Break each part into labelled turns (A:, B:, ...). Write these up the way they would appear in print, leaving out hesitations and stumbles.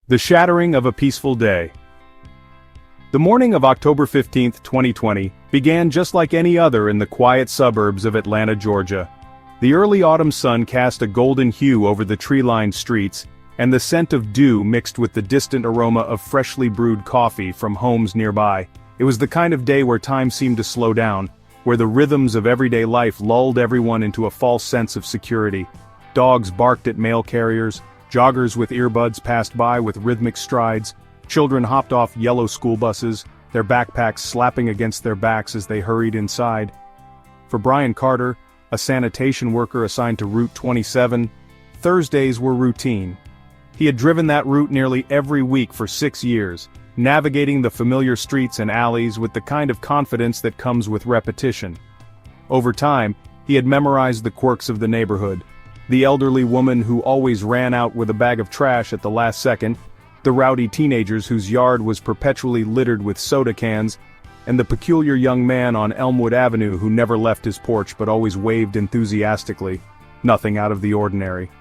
A: The shattering of a peaceful day. The morning of October 15, 2020, began just like any other in the quiet suburbs of Atlanta, Georgia. The early autumn sun cast a golden hue over the tree-lined streets, and the scent of dew mixed with the distant aroma of freshly brewed coffee from homes nearby. It was the kind of day where time seemed to slow down, where the rhythms of everyday life lulled everyone into a false sense of security. Dogs barked at mail carriers, joggers with earbuds passed by with rhythmic strides, children hopped off yellow school buses, their backpacks slapping against their backs as they hurried inside. For Brian Carter, a sanitation worker assigned to Route 27, Thursdays were routine. He had driven that route nearly every week for 6 years, navigating the familiar streets and alleys with the kind of confidence that comes with repetition. Over time, he had memorized the quirks of the neighborhood. The elderly woman who always ran out with a bag of trash at the last second, the rowdy teenagers whose yard was perpetually littered with soda cans, and the peculiar young man on Elmwood Avenue who never left his porch but always waved enthusiastically. Nothing out of the ordinary.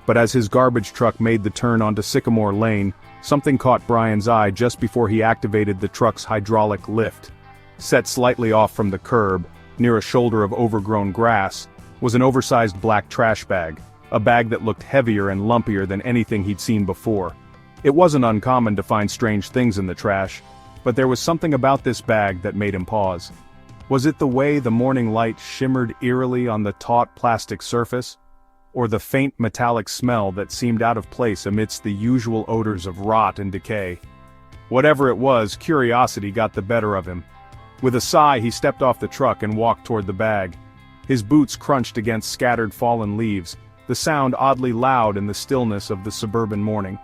A: But as his garbage truck made the turn onto Sycamore Lane, something caught Brian's eye just before he activated the truck's hydraulic lift. Set slightly off from the curb, near a shoulder of overgrown grass, was an oversized black trash bag, a bag that looked heavier and lumpier than anything he'd seen before. It wasn't uncommon to find strange things in the trash, but there was something about this bag that made him pause. Was it the way the morning light shimmered eerily on the taut plastic surface? Or the faint metallic smell that seemed out of place amidst the usual odors of rot and decay? Whatever it was, curiosity got the better of him. With a sigh, he stepped off the truck and walked toward the bag. His boots crunched against scattered fallen leaves, the sound oddly loud in the stillness of the suburban morning.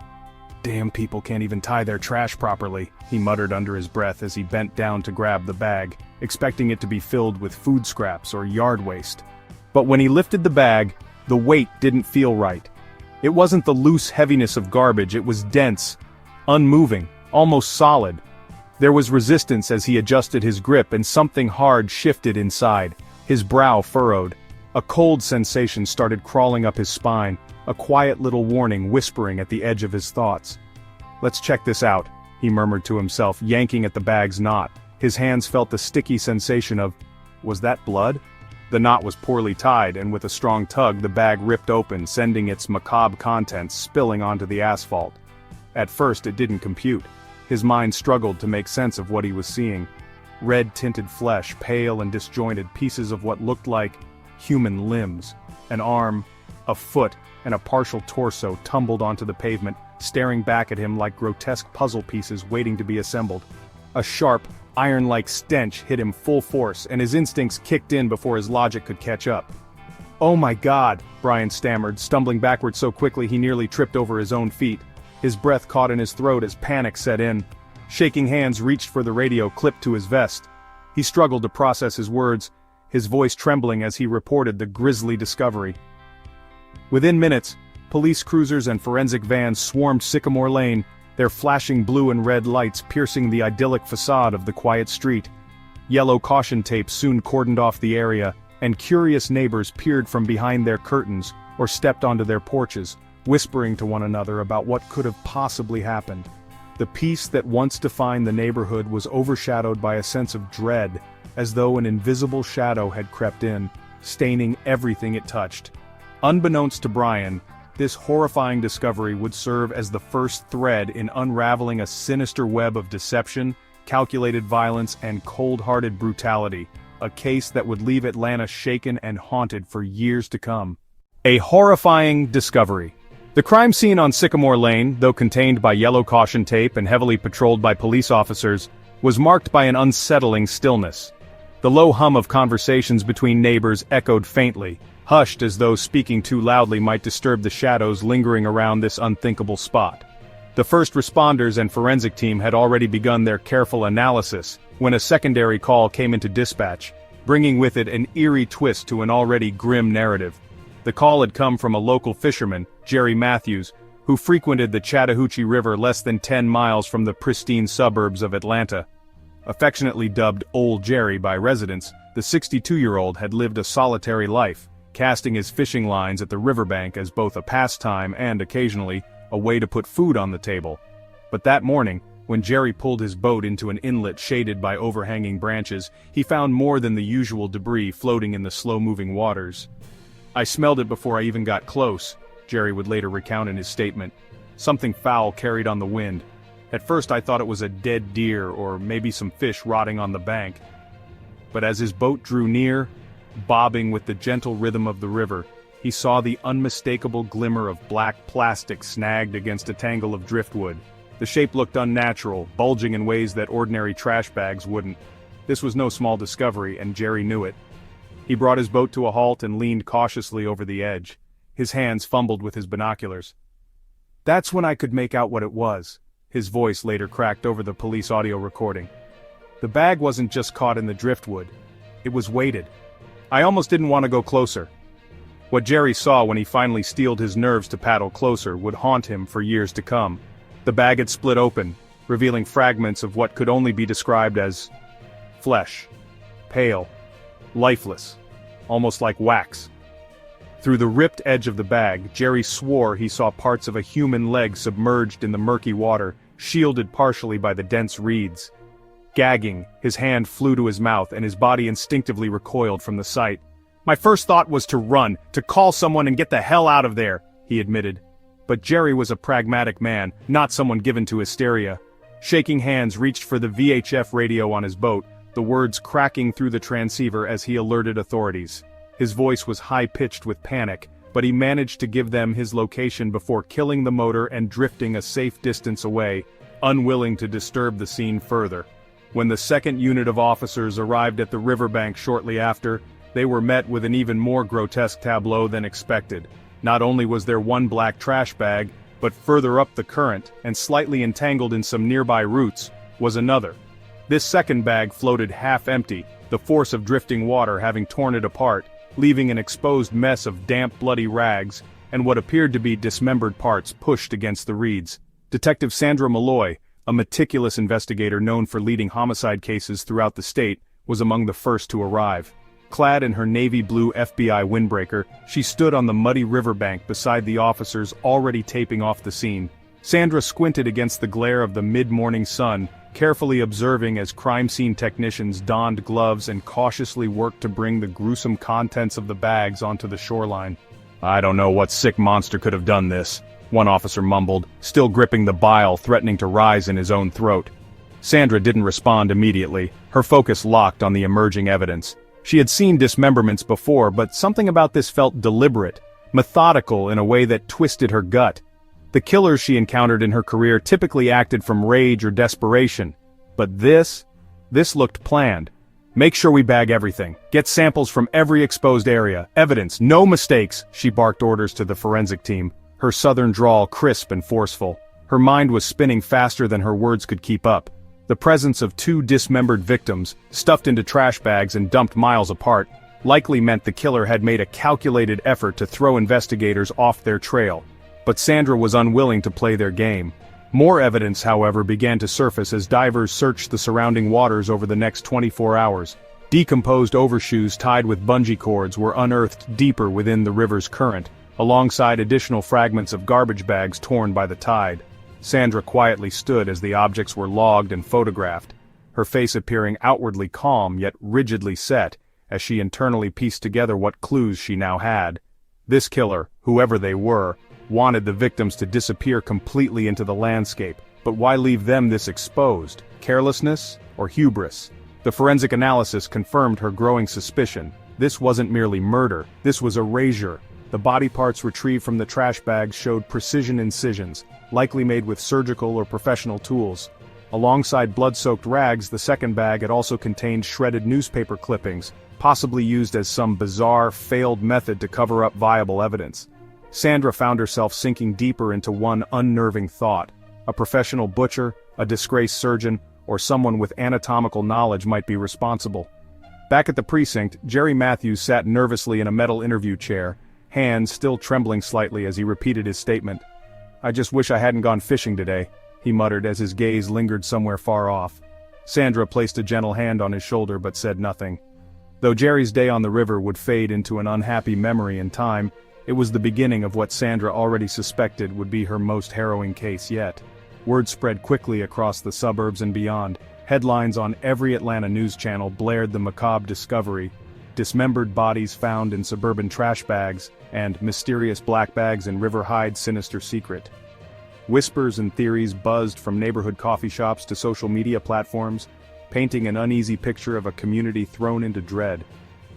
A: "Damn people can't even tie their trash properly," he muttered under his breath as he bent down to grab the bag, expecting it to be filled with food scraps or yard waste. But when he lifted the bag, the weight didn't feel right. It wasn't the loose heaviness of garbage, it was dense, unmoving, almost solid. There was resistance as he adjusted his grip and something hard shifted inside. His brow furrowed. A cold sensation started crawling up his spine, a quiet little warning whispering at the edge of his thoughts. "Let's check this out," he murmured to himself, yanking at the bag's knot. His hands felt the sticky sensation of, was that blood? The knot was poorly tied, and with a strong tug the bag ripped open, sending its macabre contents spilling onto the asphalt. At first it didn't compute. His mind struggled to make sense of what he was seeing. Red-tinted flesh, pale and disjointed, pieces of what looked like human limbs. An arm, a foot, and a partial torso tumbled onto the pavement, staring back at him like grotesque puzzle pieces waiting to be assembled. A sharp, iron-like stench hit him full force, and his instincts kicked in before his logic could catch up. "Oh my God," Brian stammered, stumbling backward so quickly he nearly tripped over his own feet. His breath caught in his throat as panic set in. Shaking hands reached for the radio clipped to his vest. He struggled to process his words, his voice trembling as he reported the grisly discovery. Within minutes, police cruisers and forensic vans swarmed Sycamore Lane, their flashing blue and red lights piercing the idyllic facade of the quiet street. Yellow caution tape soon cordoned off the area, and curious neighbors peered from behind their curtains or stepped onto their porches, whispering to one another about what could have possibly happened. The peace that once defined the neighborhood was overshadowed by a sense of dread, as though an invisible shadow had crept in, staining everything it touched. Unbeknownst to Brian, this horrifying discovery would serve as the first thread in unraveling a sinister web of deception, calculated violence, and cold-hearted brutality, a case that would leave Atlanta shaken and haunted for years to come. A horrifying discovery. The crime scene on Sycamore Lane, though contained by yellow caution tape and heavily patrolled by police officers, was marked by an unsettling stillness. The low hum of conversations between neighbors echoed faintly, hushed as though speaking too loudly might disturb the shadows lingering around this unthinkable spot. The first responders and forensic team had already begun their careful analysis when a secondary call came into dispatch, bringing with it an eerie twist to an already grim narrative. The call had come from a local fisherman, Jerry Matthews, who frequented the Chattahoochee River less than 10 miles from the pristine suburbs of Atlanta. Affectionately dubbed Old Jerry by residents, the 62-year-old had lived a solitary life, casting his fishing lines at the riverbank as both a pastime and, occasionally, a way to put food on the table. But that morning, when Jerry pulled his boat into an inlet shaded by overhanging branches, he found more than the usual debris floating in the slow-moving waters. "I smelled it before I even got close," Jerry would later recount in his statement. "Something foul carried on the wind. At first I thought it was a dead deer or maybe some fish rotting on the bank. But as his boat drew near, bobbing with the gentle rhythm of the river, he saw the unmistakable glimmer of black plastic snagged against a tangle of driftwood. The shape looked unnatural, bulging in ways that ordinary trash bags wouldn't. This was no small discovery, and Jerry knew it. He brought his boat to a halt and leaned cautiously over the edge. His hands fumbled with his binoculars. "That's when I could make out what it was," his voice later cracked over the police audio recording. "The bag wasn't just caught in the driftwood. It was weighted. I almost didn't want to go closer." What Jerry saw when he finally steeled his nerves to paddle closer would haunt him for years to come. The bag had split open, revealing fragments of what could only be described as flesh. Pale. Lifeless. Almost like wax. Through the ripped edge of the bag, Jerry swore he saw parts of a human leg submerged in the murky water, shielded partially by the dense reeds. Gagging, his hand flew to his mouth and his body instinctively recoiled from the sight. "My first thought was to run, to call someone and get the hell out of there," he admitted. But Jerry was a pragmatic man, not someone given to hysteria. Shaking hands reached for the VHF radio on his boat, the words cracking through the transceiver as he alerted authorities. His voice was high-pitched with panic, but he managed to give them his location before killing the motor and drifting a safe distance away, unwilling to disturb the scene further. When the second unit of officers arrived at the riverbank shortly after, they were met with an even more grotesque tableau than expected. Not only was there one black trash bag, but further up the current, and slightly entangled in some nearby roots, was another. This second bag floated half-empty, the force of drifting water having torn it apart, leaving an exposed mess of damp bloody rags, and what appeared to be dismembered parts pushed against the reeds. Detective Sandra Malloy, a meticulous investigator known for leading homicide cases throughout the state, was among the first to arrive. Clad in her navy blue FBI windbreaker, she stood on the muddy riverbank beside the officers already taping off the scene. Sandra squinted against the glare of the mid-morning sun, carefully observing as crime scene technicians donned gloves and cautiously worked to bring the gruesome contents of the bags onto the shoreline. "I don't know what sick monster could have done this," one officer mumbled, still gripping the bile threatening to rise in his own throat. Sandra didn't respond immediately, her focus locked on the emerging evidence. She had seen dismemberments before, but something about this felt deliberate, methodical in a way that twisted her gut. The killers she encountered in her career typically acted from rage or desperation. But this looked planned. "Make sure we bag everything. Get samples from every exposed area. Evidence, no mistakes," she barked orders to the forensic team, her southern drawl crisp and forceful. Her mind was spinning faster than her words could keep up. The presence of two dismembered victims, stuffed into trash bags and dumped miles apart, likely meant the killer had made a calculated effort to throw investigators off their trail. But Sandra was unwilling to play their game. More evidence, however, began to surface as divers searched the surrounding waters over the next 24 hours. Decomposed overshoes tied with bungee cords were unearthed deeper within the river's current, alongside additional fragments of garbage bags torn by the tide. Sandra quietly stood as the objects were logged and photographed, her face appearing outwardly calm yet rigidly set, as she internally pieced together what clues she now had. This killer, whoever they were, wanted the victims to disappear completely into the landscape, but why leave them this exposed? Carelessness or hubris? The forensic analysis confirmed her growing suspicion. This wasn't merely murder, this was erasure. The body parts retrieved from the trash bags showed precision incisions, likely made with surgical or professional tools. Alongside blood-soaked rags, the second bag had also contained shredded newspaper clippings, possibly used as some bizarre, failed method to cover up viable evidence. Sandra found herself sinking deeper into one unnerving thought. A professional butcher, a disgraced surgeon, or someone with anatomical knowledge might be responsible. Back at the precinct, Jerry Matthews sat nervously in a metal interview chair, hands still trembling slightly as he repeated his statement. "I just wish I hadn't gone fishing today," he muttered as his gaze lingered somewhere far off. Sandra placed a gentle hand on his shoulder but said nothing. Though Jerry's day on the river would fade into an unhappy memory in time, it was the beginning of what Sandra already suspected would be her most harrowing case yet. Word spread quickly across the suburbs and beyond. Headlines on every Atlanta news channel blared the macabre discovery: dismembered bodies found in suburban trash bags, and mysterious black bags in River Hyde's sinister secret. Whispers and theories buzzed from neighborhood coffee shops to social media platforms, painting an uneasy picture of a community thrown into dread.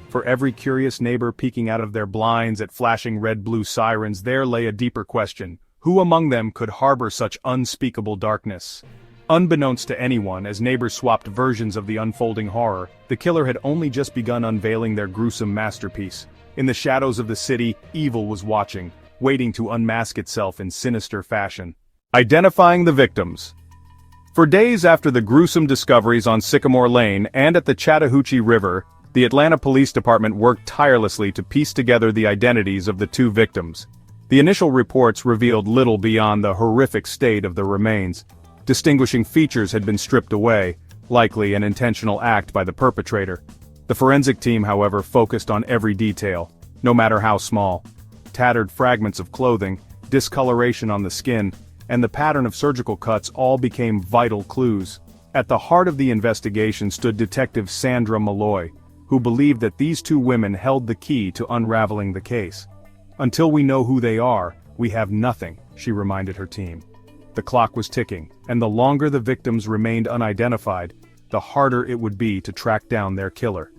A: For every curious neighbor peeking out of their blinds at flashing red-blue sirens, there lay a deeper question: who among them could harbor such unspeakable darkness? Unbeknownst to anyone, as neighbors swapped versions of the unfolding horror, the killer had only just begun unveiling their gruesome masterpiece. In the shadows of the city, evil was watching, waiting to unmask itself in sinister fashion. Identifying the victims. For days after the gruesome discoveries on Sycamore Lane and at the Chattahoochee River, the Atlanta Police Department worked tirelessly to piece together the identities of the two victims. The initial reports revealed little beyond the horrific state of the remains. Distinguishing features had been stripped away, likely an intentional act by the perpetrator. The forensic team, however, focused on every detail, no matter how small. Tattered fragments of clothing, discoloration on the skin, and the pattern of surgical cuts all became vital clues. At the heart of the investigation stood Detective Sandra Malloy, who believed that these two women held the key to unraveling the case. "Until we know who they are, we have nothing," she reminded her team. The clock was ticking, and the longer the victims remained unidentified, the harder it would be to track down their killer.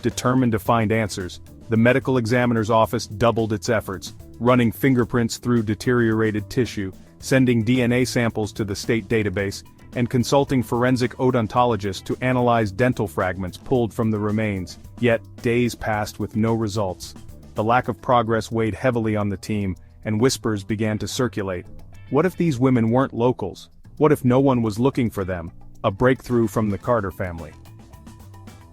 A: Determined to find answers, the medical examiner's office doubled its efforts, running fingerprints through deteriorated tissue, sending DNA samples to the state database, and consulting forensic odontologists to analyze dental fragments pulled from the remains. Yet, days passed with no results. The lack of progress weighed heavily on the team, and whispers began to circulate. What if these women weren't locals? What if no one was looking for them? A breakthrough from the Carter family.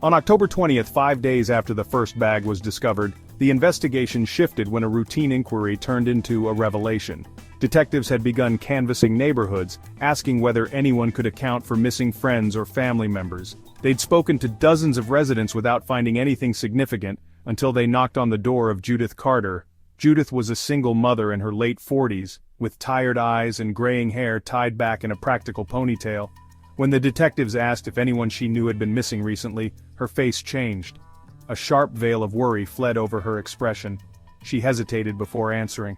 A: On October 20th, 5 days after the first bag was discovered, the investigation shifted when a routine inquiry turned into a revelation. Detectives had begun canvassing neighborhoods, asking whether anyone could account for missing friends or family members. They'd spoken to dozens of residents without finding anything significant, until they knocked on the door of Judith Carter. Judith was a single mother in her late 40s, with tired eyes and graying hair tied back in a practical ponytail. When the detectives asked if anyone she knew had been missing recently, her face changed. A sharp veil of worry fled over her expression. She hesitated before answering.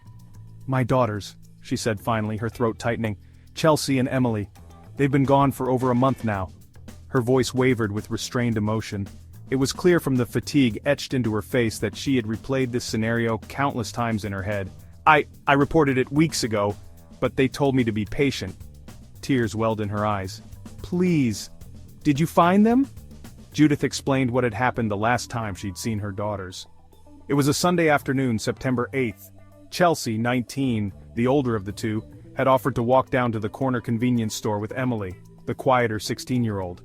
A: "My daughters," she said finally, her throat tightening. "Chelsea and Emily. They've been gone for over a month now." Her voice wavered with restrained emotion. It was clear from the fatigue etched into her face that she had replayed this scenario countless times in her head. I reported it weeks ago, but they told me to be patient." Tears welled in her eyes. "Please. Did you find them?" Judith explained what had happened the last time she'd seen her daughters. It was a Sunday afternoon, September 8th. Chelsea, 19, the older of the two, had offered to walk down to the corner convenience store with Emily, the quieter 16-year-old.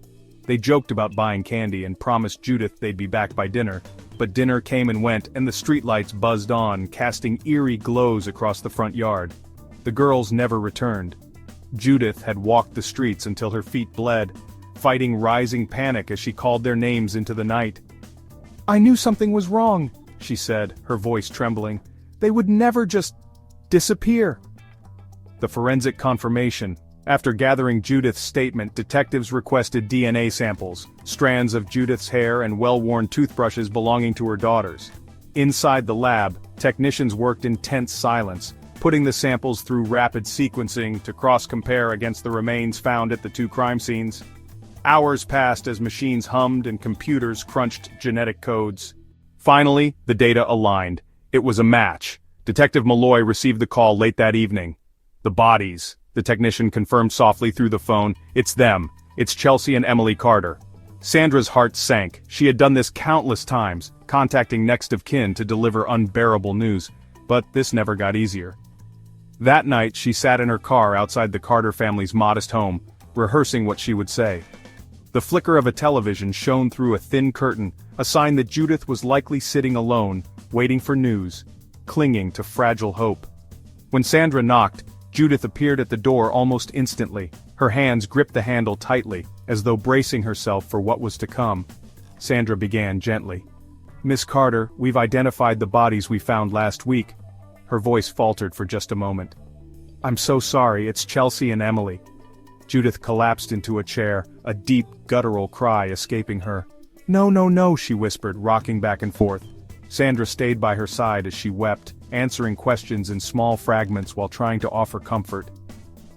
A: They joked about buying candy and promised Judith they'd be back by dinner, but dinner came and went and the streetlights buzzed on, casting eerie glows across the front yard. The girls never returned. Judith had walked the streets until her feet bled, fighting rising panic as she called their names into the night. "I knew something was wrong," she said, her voice trembling. "They would never just disappear." The forensic confirmation. After gathering Judith's statement, detectives requested DNA samples, strands of Judith's hair and well-worn toothbrushes belonging to her daughters. Inside the lab, technicians worked in tense silence, putting the samples through rapid sequencing to cross-compare against the remains found at the two crime scenes. Hours passed as machines hummed and computers crunched genetic codes. Finally, the data aligned. It was a match. Detective Malloy received the call late that evening. "The bodies," the technician confirmed softly through the phone. "It's them. It's Chelsea and Emily Carter." Sandra's heart sank. She had done this countless times, contacting next of kin to deliver unbearable news, but this never got easier. That night she sat in her car outside the Carter family's modest home, rehearsing what she would say. The flicker of a television shone through a thin curtain, a sign that Judith was likely sitting alone, waiting for news, clinging to fragile hope. When Sandra knocked, Judith appeared at the door almost instantly. Her hands gripped the handle tightly, as though bracing herself for what was to come. Sandra began gently. "Miss Carter, we've identified the bodies we found last week." Her voice faltered for just a moment. "I'm so sorry, it's Chelsea and Emily. Judith collapsed into a chair, a deep, guttural cry escaping her. "No, no, no," she whispered, rocking back and forth. Sandra stayed by her side as she wept, answering questions in small fragments while trying to offer comfort.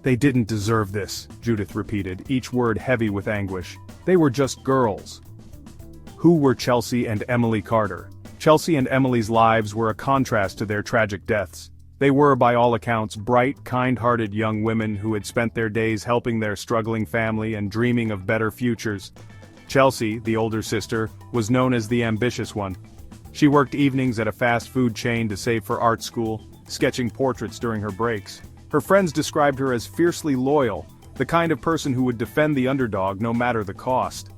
A: "They didn't deserve this," Judith repeated, each word heavy with anguish. "They were just girls." Who were Chelsea and Emily Carter? Chelsea and Emily's lives were a contrast to their tragic deaths. They were, by all accounts, bright, kind-hearted young women who had spent their days helping their struggling family and dreaming of better futures. Chelsea, the older sister, was known as the ambitious one. She worked evenings at a fast food chain to save for art school, sketching portraits during her breaks. Her friends described her as fiercely loyal, the kind of person who would defend the underdog no matter the cost.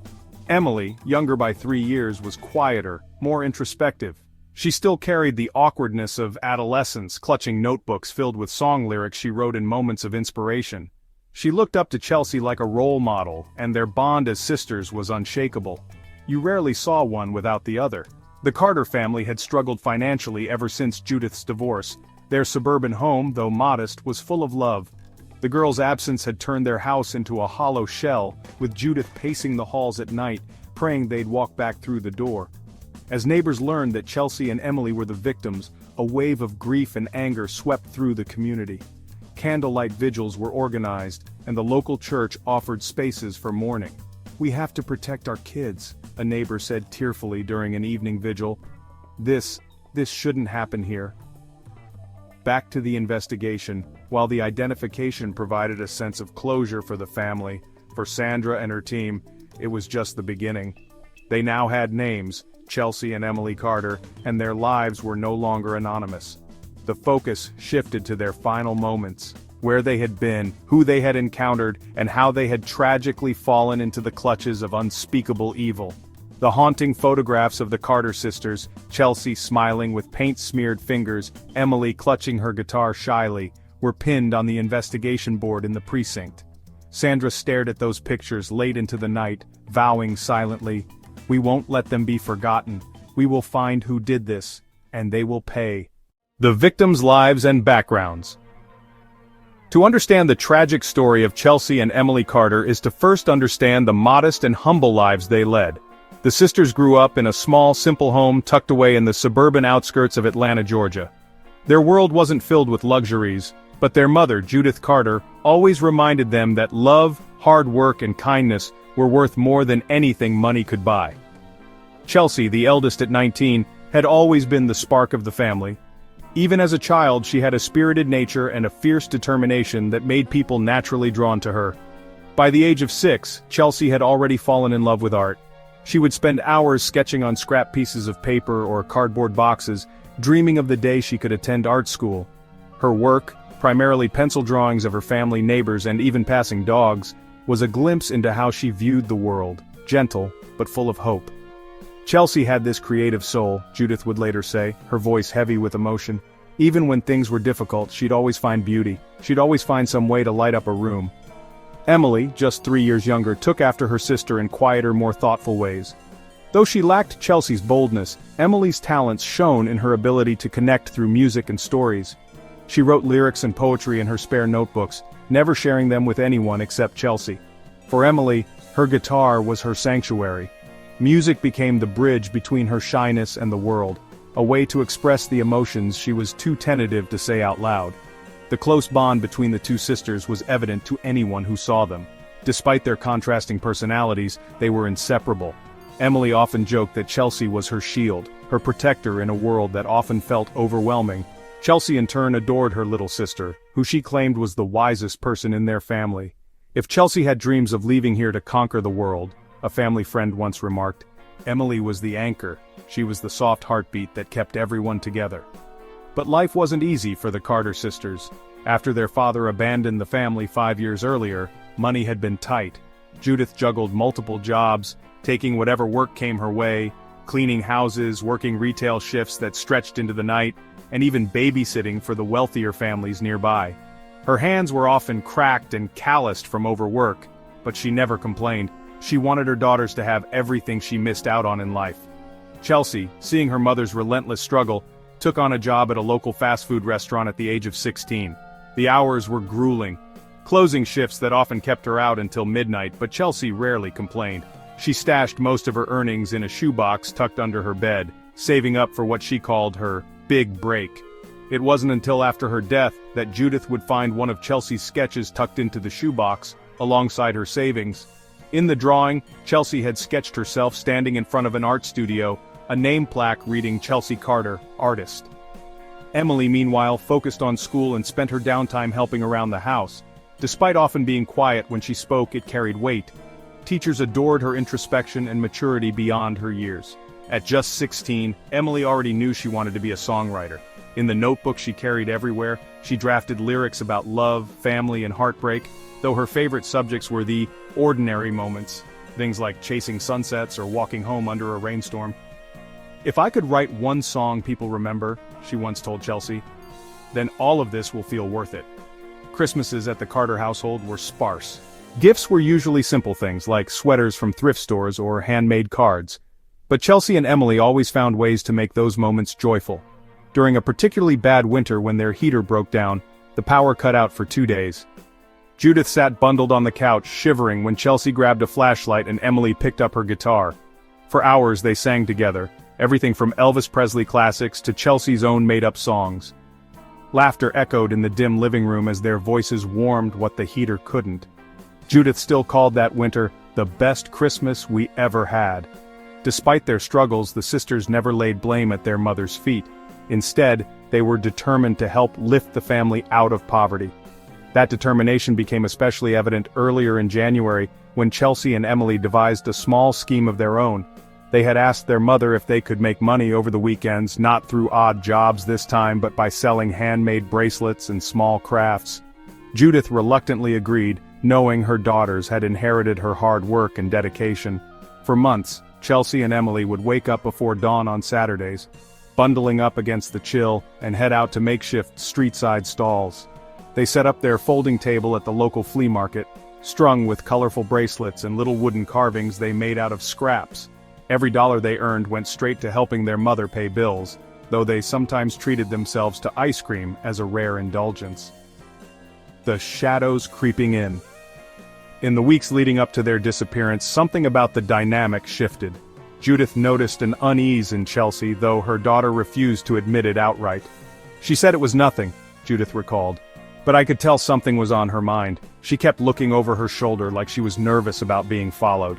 A: Emily, younger by 3 years, was quieter, more introspective. She still carried the awkwardness of adolescence, clutching notebooks filled with song lyrics she wrote in moments of inspiration. She looked up to Chelsea like a role model, and their bond as sisters was unshakable. You rarely saw one without the other. The Carter family had struggled financially ever since Judith's divorce. Their suburban home, though modest, was full of love. The girls' absence had turned their house into a hollow shell, with Judith pacing the halls at night, praying they'd walk back through the door. As neighbors learned that Chelsea and Emily were the victims, a wave of grief and anger swept through the community. Candlelight vigils were organized, and the local church offered spaces for mourning. "We have to protect our kids," a neighbor said tearfully during an evening vigil. This shouldn't happen here." Back to the investigation. While the identification provided a sense of closure for the family, for Sandra and her team, it was just the beginning. They now had names, Chelsea and Emily Carter, and their lives were no longer anonymous. The focus shifted to their final moments, where they had been, who they had encountered, and how they had tragically fallen into the clutches of unspeakable evil. The haunting photographs of the Carter sisters, Chelsea smiling with paint-smeared fingers, Emily clutching her guitar shyly, were pinned on the investigation board in the precinct. Sandra stared at those pictures late into the night, vowing silently, "We won't let them be forgotten. We will find who did this, and they will pay." The victims' lives and backgrounds. To understand the tragic story of Chelsea and Emily Carter is to first understand the modest and humble lives they led. The sisters grew up in a small, simple home tucked away in the suburban outskirts of Atlanta, Georgia. Their world wasn't filled with luxuries, but their mother, Judith Carter, always reminded them that love, hard work, and kindness were worth more than anything money could buy. Chelsea, the eldest at 19, had always been the spark of the family. Even as a child, she had a spirited nature and a fierce determination that made people naturally drawn to her. By the age of 6, Chelsea had already fallen in love with art. She would spend hours sketching on scrap pieces of paper or cardboard boxes, dreaming of the day she could attend art school. Her work, primarily pencil drawings of her family, neighbors, and even passing dogs, was a glimpse into how she viewed the world, gentle, but full of hope. Chelsea had this creative soul, Judith would later say, her voice heavy with emotion. Even when things were difficult, she'd always find beauty. She'd always find some way to light up a room. Emily, just 3 years younger, took after her sister in quieter, more thoughtful ways. Though she lacked Chelsea's boldness, Emily's talents shone in her ability to connect through music and stories. She wrote lyrics and poetry in her spare notebooks, never sharing them with anyone except Chelsea. For Emily, her guitar was her sanctuary. Music became the bridge between her shyness and the world, a way to express the emotions she was too tentative to say out loud. The close bond between the two sisters was evident to anyone who saw them. Despite their contrasting personalities, they were inseparable. Emily often joked that Chelsea was her shield, her protector in a world that often felt overwhelming. Chelsea in turn adored her little sister, who she claimed was the wisest person in their family. "If Chelsea had dreams of leaving here to conquer the world," a family friend once remarked, "Emily was the anchor. She was the soft heartbeat that kept everyone together." But life wasn't easy for the Carter sisters. After their father abandoned the family 5 years earlier, money had been tight. Judith juggled multiple jobs, taking whatever work came her way, cleaning houses, working retail shifts that stretched into the night, and even babysitting for the wealthier families nearby. Her hands were often cracked and calloused from overwork, but she never complained. She wanted her daughters to have everything she missed out on in life. Chelsea, seeing her mother's relentless struggle, took on a job at a local fast food restaurant at the age of 16. The hours were grueling. closing shifts that often kept her out until midnight, but Chelsea rarely complained. She stashed most of her earnings in a shoebox tucked under her bed, saving up for what she called her big break. It wasn't until after her death that Judith would find one of Chelsea's sketches tucked into the shoebox, alongside her savings. In the drawing, Chelsea had sketched herself standing in front of an art studio, a name plaque reading Chelsea Carter, artist. Emily, meanwhile, focused on school and spent her downtime helping around the house. Despite often being quiet when she spoke, it carried weight. Teachers adored her introspection and maturity beyond her years. At just 16, Emily already knew she wanted to be a songwriter. In the notebook she carried everywhere, she drafted lyrics about love, family, and heartbreak, though her favorite subjects were the ordinary moments, things like chasing sunsets or walking home under a rainstorm. "If I could write one song people remember," she once told Chelsea, "then all of this will feel worth it." Christmases at the Carter household were sparse. Gifts were usually simple things like sweaters from thrift stores or handmade cards. But Chelsea and Emily always found ways to make those moments joyful. During a particularly bad winter when their heater broke down, the power cut out for 2 days. Judith sat bundled on the couch, shivering when Chelsea grabbed a flashlight and Emily picked up her guitar. For hours they sang together, everything from Elvis Presley classics to Chelsea's own made-up songs. Laughter echoed in the dim living room as their voices warmed what the heater couldn't. Judith still called that winter the best Christmas we ever had. Despite their struggles, the sisters never laid blame at their mother's feet. Instead, they were determined to help lift the family out of poverty. That determination became especially evident earlier in January, when Chelsea and Emily devised a small scheme of their own. They had asked their mother if they could make money over the weekends, not through odd jobs this time but by selling handmade bracelets and small crafts. Judith reluctantly agreed, knowing her daughters had inherited her hard work and dedication. For months, Chelsea and Emily would wake up before dawn on Saturdays, bundling up against the chill, and head out to makeshift street-side stalls. They set up their folding table at the local flea market, strung with colorful bracelets and little wooden carvings they made out of scraps. Every dollar they earned went straight to helping their mother pay bills, though they sometimes treated themselves to ice cream as a rare indulgence. The shadows creeping in. In the weeks leading up to their disappearance, something about the dynamic shifted. Judith noticed an unease in Chelsea, though her daughter refused to admit it outright. She said it was nothing, Judith recalled, but I could tell something was on her mind. She kept looking over her shoulder like she was nervous about being followed.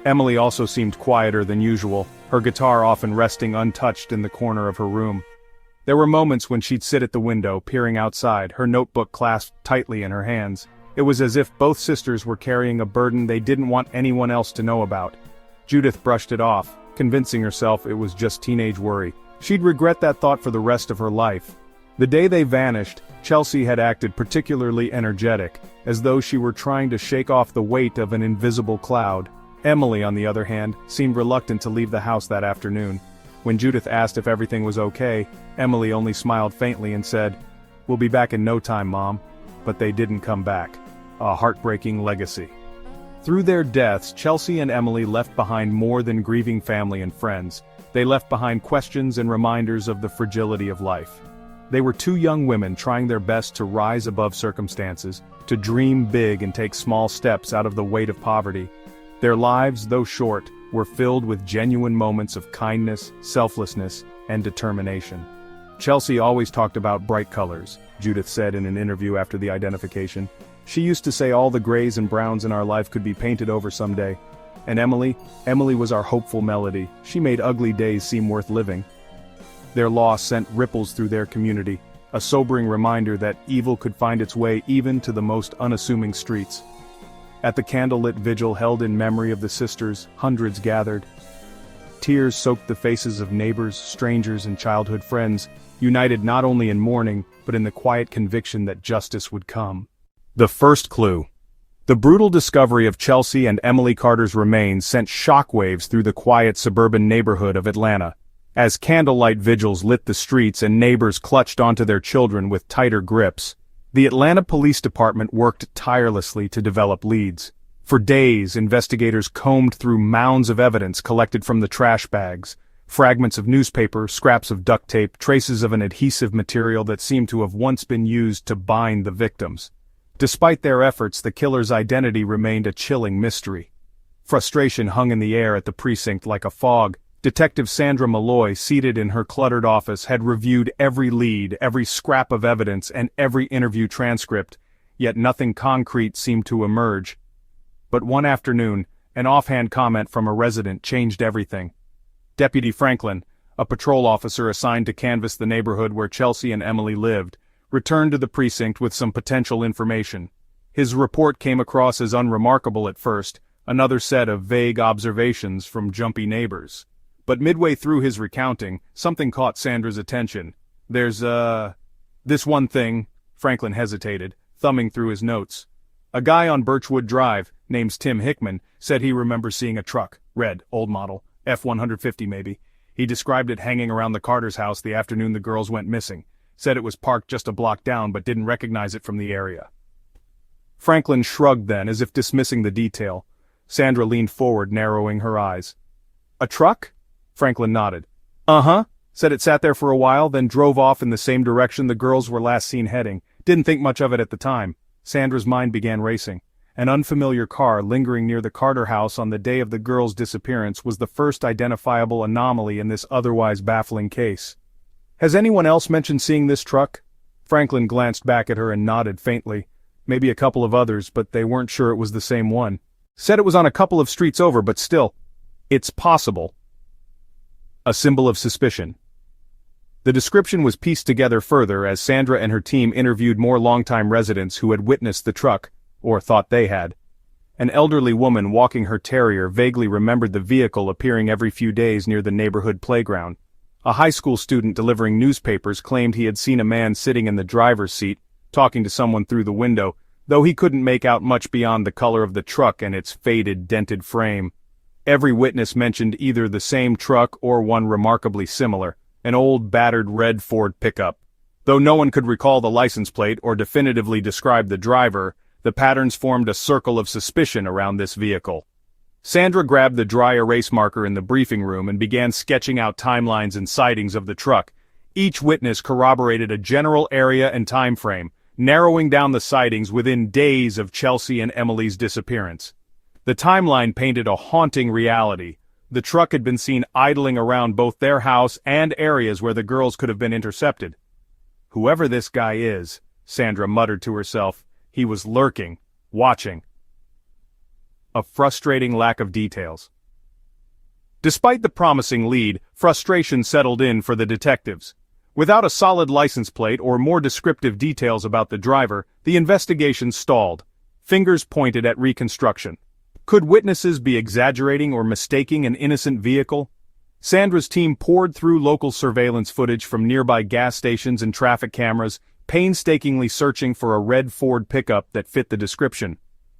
A: Emily also seemed quieter than usual, her guitar often resting untouched in the corner of her room. There were moments when she'd sit at the window, peering outside, her notebook clasped tightly in her hands. It was as if both sisters were carrying a burden they didn't want anyone else to know about. Judith brushed it off, convincing herself it was just teenage worry. She'd regret that thought for the rest of her life. The day they vanished, Chelsea had acted particularly energetic, as though she were trying to shake off the weight of an invisible cloud. Emily, on the other hand, seemed reluctant to leave the house that afternoon. When Judith asked if everything was okay, Emily only smiled faintly and said, "We'll be back in no time, Mom." But they didn't come back. A heartbreaking legacy. Through their deaths, Chelsea and Emily left behind more than grieving family and friends. They left behind questions and reminders of the fragility of life. They were two young women trying their best to rise above circumstances, to dream big and take small steps out of the weight of poverty. Their lives, though short, were filled with genuine moments of kindness, selflessness, and determination. Chelsea always talked about bright colors, Judith said in an interview after the identification. She used to say all the grays and browns in our life could be painted over someday. And Emily was our hopeful melody. She made ugly days seem worth living. Their loss sent ripples through their community, a sobering reminder that evil could find its way even to the most unassuming streets. At the candlelit vigil held in memory of the sisters, hundreds gathered. Tears soaked the faces of neighbors, strangers, and childhood friends, united not only in mourning, but in the quiet conviction that justice would come. The first clue. The brutal discovery of Chelsea and Emily Carter's remains sent shockwaves through the quiet suburban neighborhood of Atlanta. As candlelight vigils lit the streets and neighbors clutched onto their children with tighter grips, the Atlanta Police Department worked tirelessly to develop leads. For days, investigators combed through mounds of evidence collected from the trash bags, fragments of newspaper, scraps of duct tape, traces of an adhesive material that seemed to have once been used to bind the victims. Despite their efforts, the killer's identity remained a chilling mystery. Frustration hung in the air at the precinct like a fog. Detective Sandra Malloy, seated in her cluttered office, had reviewed every lead, every scrap of evidence, and every interview transcript, yet nothing concrete seemed to emerge. But one afternoon, an offhand comment from a resident changed everything. Deputy Franklin, a patrol officer assigned to canvass the neighborhood where Chelsea and Emily lived, returned to the precinct with some potential information. His report came across as unremarkable at first, another set of vague observations from jumpy neighbors. But midway through his recounting, something caught Sandra's attention. This one thing, Franklin hesitated, thumbing through his notes. A guy on Birchwood Drive, named Tim Hickman, said he remembers seeing a truck, red, old model, F-150 maybe. He described it hanging around the Carter's house the afternoon the girls went missing. Said it was parked just a block down but didn't recognize it from the area. Franklin shrugged then, as if dismissing the detail. Sandra leaned forward, narrowing her eyes. A truck? Franklin nodded. Uh-huh. Said it sat there for a while, then drove off in the same direction the girls were last seen heading. Didn't think much of it at the time. Sandra's mind began racing. An unfamiliar car lingering near the Carter house on the day of the girls' disappearance was the first identifiable anomaly in this otherwise baffling case. Has anyone else mentioned seeing this truck? Franklin glanced back at her and nodded faintly. Maybe a couple of others, but they weren't sure it was the same one. Said it was on a couple of streets over, but still. It's possible. A symbol of suspicion. The description was pieced together further as Sandra and her team interviewed more longtime residents who had witnessed the truck, or thought they had. An elderly woman walking her terrier vaguely remembered the vehicle appearing every few days near the neighborhood playground. A high school student delivering newspapers claimed he had seen a man sitting in the driver's seat, talking to someone through the window, though he couldn't make out much beyond the color of the truck and its faded, dented frame. Every witness mentioned either the same truck or one remarkably similar, an old battered red Ford pickup. Though no one could recall the license plate or definitively describe the driver, the patterns formed a circle of suspicion around this vehicle. Sandra grabbed the dry erase marker in the briefing room and began sketching out timelines and sightings of the truck. Each witness corroborated a general area and time frame, narrowing down the sightings within days of Chelsea and Emily's disappearance. The timeline painted a haunting reality. The truck had been seen idling around both their house and areas where the girls could have been intercepted. Whoever this guy is, Sandra muttered to herself, he was lurking, watching. A frustrating lack of details. Despite the promising lead, frustration settled in for the detectives. Without a solid license plate or more descriptive details about the driver, the investigation stalled. Fingers pointed at reconstruction. Could witnesses be exaggerating or mistaking an innocent vehicle? Sandra's team poured through local surveillance footage from nearby gas stations and traffic cameras, painstakingly searching for a red Ford pickup that fit the description.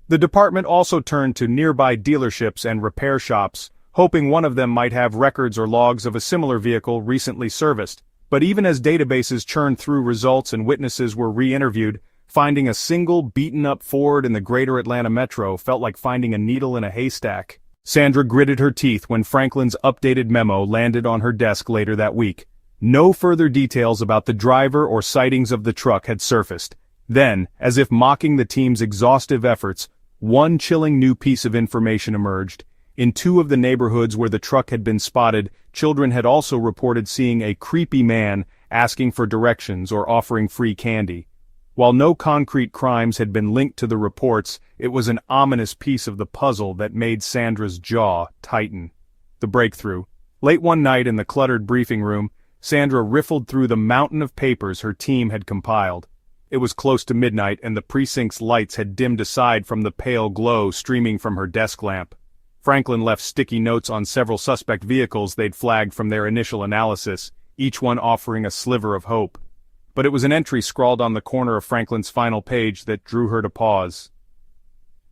A: The department also turned to nearby dealerships and repair shops, hoping one of them might have records or logs of a similar vehicle recently serviced. But even as databases churned through results and witnesses were re-interviewed, finding a single beaten-up Ford in the greater Atlanta metro felt like finding a needle in a haystack. Sandra gritted her teeth when Franklin's updated memo landed on her desk later that week. No further details about the driver or sightings of the truck had surfaced. Then, as if mocking the team's exhaustive efforts, one chilling new piece of information emerged. In two of the neighborhoods where the truck had been spotted, children had also reported seeing a creepy man asking for directions or offering free candy. While no concrete crimes had been linked to the reports, it was an ominous piece of the puzzle that made Sandra's jaw tighten. The breakthrough. Late one night in the cluttered briefing room, Sandra riffled through the mountain of papers her team had compiled. It was close to midnight and the precinct's lights had dimmed aside from the pale glow streaming from her desk lamp. Franklin left sticky notes on several suspect vehicles they'd flagged from their initial analysis, each one offering a sliver of hope. But it was an entry scrawled on the corner of Franklin's final page that drew her to pause.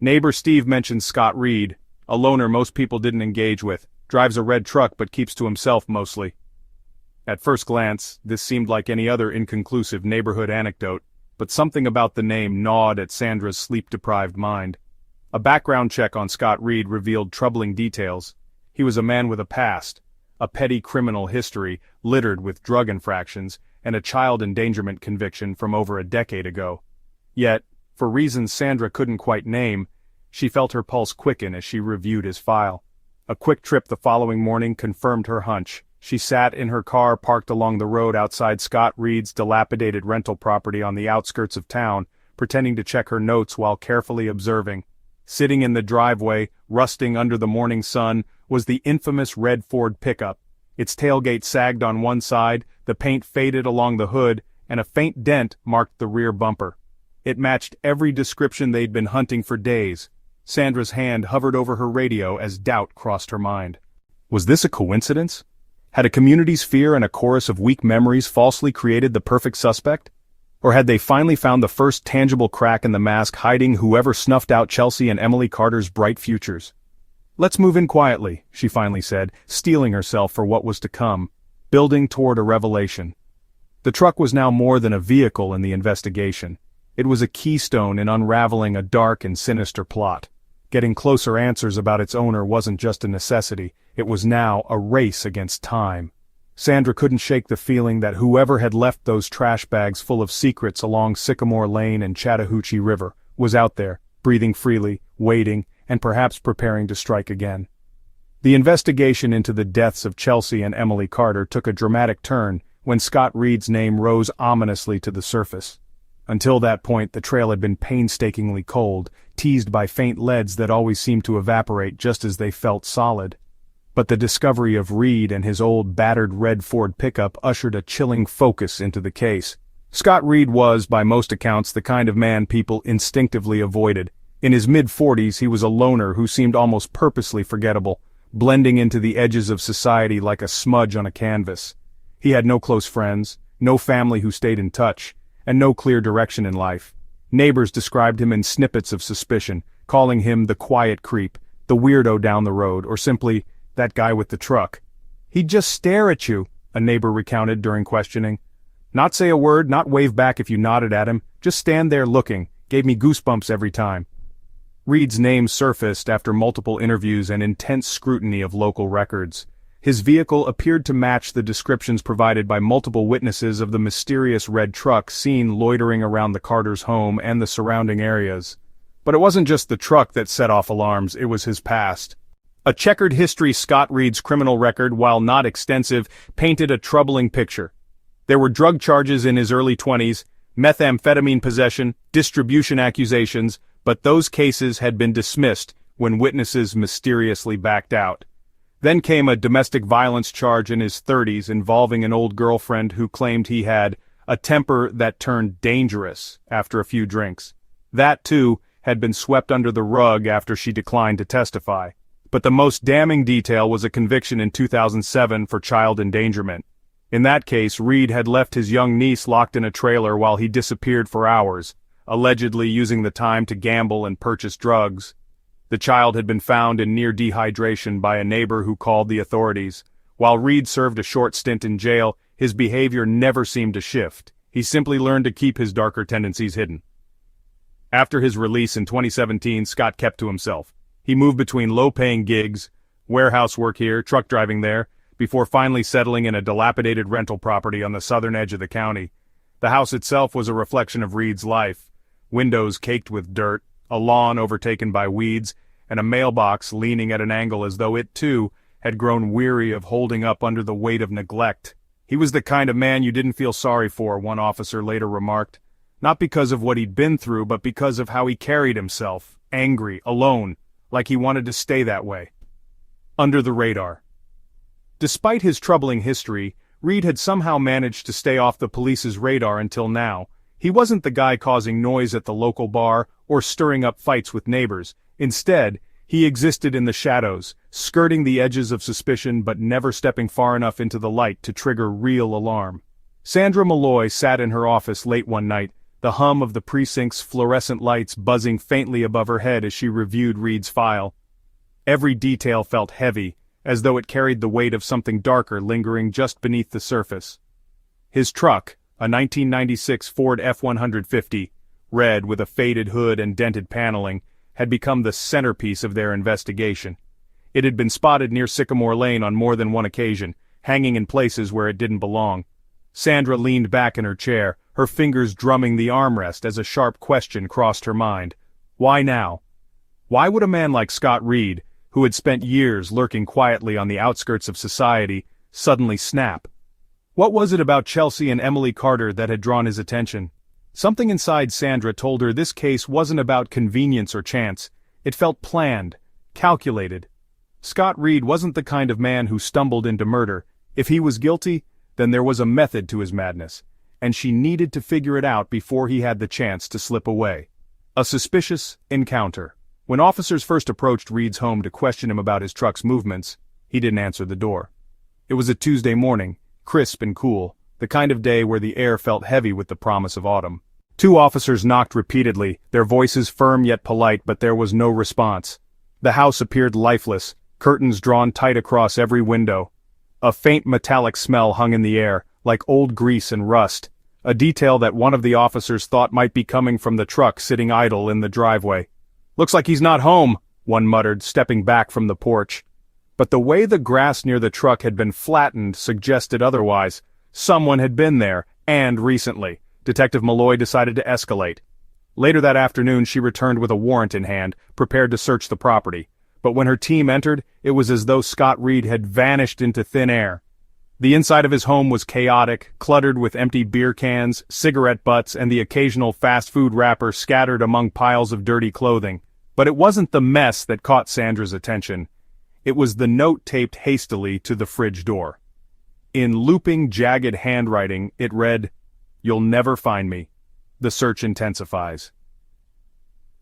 A: Neighbor Steve mentioned Scott Reed, a loner most people didn't engage with, drives a red truck but keeps to himself mostly. At first glance, this seemed like any other inconclusive neighborhood anecdote, but something about the name gnawed at Sandra's sleep-deprived mind. A background check on Scott Reed revealed troubling details. He was a man with a past, a petty criminal history littered with drug infractions, and a child endangerment conviction from over a decade ago. Yet, For reasons Sandra couldn't quite name, she felt her pulse quicken as she reviewed his file. A quick trip the following morning confirmed her hunch. She sat in her car parked along the road outside Scott Reed's dilapidated rental property on the outskirts of town, pretending to check her notes while carefully observing. Sitting in the driveway, rusting under the morning sun, was the infamous red Ford pickup. Its tailgate sagged on one side, the paint faded along the hood, and a faint dent marked the rear bumper. It matched every description they'd been hunting for days. Sandra's hand hovered over her radio as doubt crossed her mind. Was this a coincidence? Had a community's fear and a chorus of weak memories falsely created the perfect suspect? Or had they finally found the first tangible crack in the mask hiding whoever snuffed out Chelsea and Emily Carter's bright futures? "Let's move in quietly," she finally said, steeling herself for what was to come, building toward a revelation. The truck was now more than a vehicle in the investigation. It was a keystone in unraveling a dark and sinister plot. Getting closer answers about its owner wasn't just a necessity, it was now a race against time. Sandra couldn't shake the feeling that whoever had left those trash bags full of secrets along Sycamore Lane and Chattahoochee River was out there, breathing freely, waiting, and perhaps preparing to strike again. The investigation into the deaths of Chelsea and Emily Carter took a dramatic turn when Scott Reed's name rose ominously to the surface. Until that point, the trail had been painstakingly cold, teased by faint leads that always seemed to evaporate just as they felt solid. But the discovery of Reed and his old battered red Ford pickup ushered a chilling focus into the case. Scott Reed was, by most accounts, the kind of man people instinctively avoided. In his mid-40s, he was a loner who seemed almost purposely forgettable, blending into the edges of society like a smudge on a canvas. He had no close friends, no family who stayed in touch, and no clear direction in life. Neighbors described him in snippets of suspicion, calling him the quiet creep, the weirdo down the road, or simply, that guy with the truck. "He'd just stare at you," a neighbor recounted during questioning. "Not say a word, not wave back if you nodded at him, just stand there looking, gave me goosebumps every time." Reed's name surfaced after multiple interviews and intense scrutiny of local records. His vehicle appeared to match the descriptions provided by multiple witnesses of the mysterious red truck seen loitering around the Carters' home and the surrounding areas. But it wasn't just the truck that set off alarms, it was his past. A checkered history. Scott Reed's criminal record, while not extensive, painted a troubling picture. There were drug charges in his early 20s, methamphetamine possession, distribution accusations, but those cases had been dismissed when witnesses mysteriously backed out. Then came a domestic violence charge in his 30s involving an old girlfriend who claimed he had a temper that turned dangerous after a few drinks. That, too, had been swept under the rug after she declined to testify. But the most damning detail was a conviction in 2007 for child endangerment. In that case, Reed had left his young niece locked in a trailer while he disappeared for hours, allegedly using the time to gamble and purchase drugs. The child had been found in near dehydration by a neighbor who called the authorities. While Reed served a short stint in jail, his behavior never seemed to shift. He simply learned to keep his darker tendencies hidden. After his release in 2017, Scott kept to himself. He moved between low-paying gigs, warehouse work here, truck driving there, before finally settling in a dilapidated rental property on the southern edge of the county. The house itself was a reflection of Reed's life. Windows caked with dirt, a lawn overtaken by weeds, and a mailbox leaning at an angle as though it, too, had grown weary of holding up under the weight of neglect. He was the kind of man you didn't feel sorry for, one officer later remarked. Not because of what he'd been through, but because of how he carried himself, angry, alone, like he wanted to stay that way. Under the radar. Despite his troubling history, Reed had somehow managed to stay off the police's radar until now. He wasn't the guy causing noise at the local bar or stirring up fights with neighbors. Instead, he existed in the shadows, skirting the edges of suspicion but never stepping far enough into the light to trigger real alarm. Sandra Malloy sat in her office late one night, the hum of the precinct's fluorescent lights buzzing faintly above her head as she reviewed Reed's file. Every detail felt heavy, as though it carried the weight of something darker lingering just beneath the surface. His truck, a 1996 Ford F-150, red with a faded hood and dented paneling, had become the centerpiece of their investigation. It had been spotted near Sycamore Lane on more than one occasion, hanging in places where it didn't belong. Sandra leaned back in her chair, her fingers drumming the armrest as a sharp question crossed her mind. Why now? Why would a man like Scott Reed, who had spent years lurking quietly on the outskirts of society, suddenly snap? What was it about Chelsea and Emily Carter that had drawn his attention? Something inside Sandra told her this case wasn't about convenience or chance. It felt planned, calculated. Scott Reed wasn't the kind of man who stumbled into murder. If he was guilty, then there was a method to his madness, and she needed to figure it out before he had the chance to slip away. A suspicious encounter. When officers first approached Reed's home to question him about his truck's movements, he didn't answer the door. It was a Tuesday morning, crisp and cool, the kind of day where the air felt heavy with the promise of autumn. Two officers knocked repeatedly, their voices firm yet polite, but there was no response. The house appeared lifeless, curtains drawn tight across every window. A faint metallic smell hung in the air, like old grease and rust, a detail that one of the officers thought might be coming from the truck sitting idle in the driveway. "Looks like he's not home," one muttered, stepping back from the porch. But the way the grass near the truck had been flattened suggested otherwise. Someone had been there, and recently. Detective Malloy decided to escalate. Later that afternoon she returned with a warrant in hand, prepared to search the property. But when her team entered, it was as though Scott Reed had vanished into thin air. The inside of his home was chaotic, cluttered with empty beer cans, cigarette butts, and the occasional fast food wrapper scattered among piles of dirty clothing. But it wasn't the mess that caught Sandra's attention. It was the note taped hastily to the fridge door. In looping, jagged handwriting, it read, "You'll never find me. The search intensifies."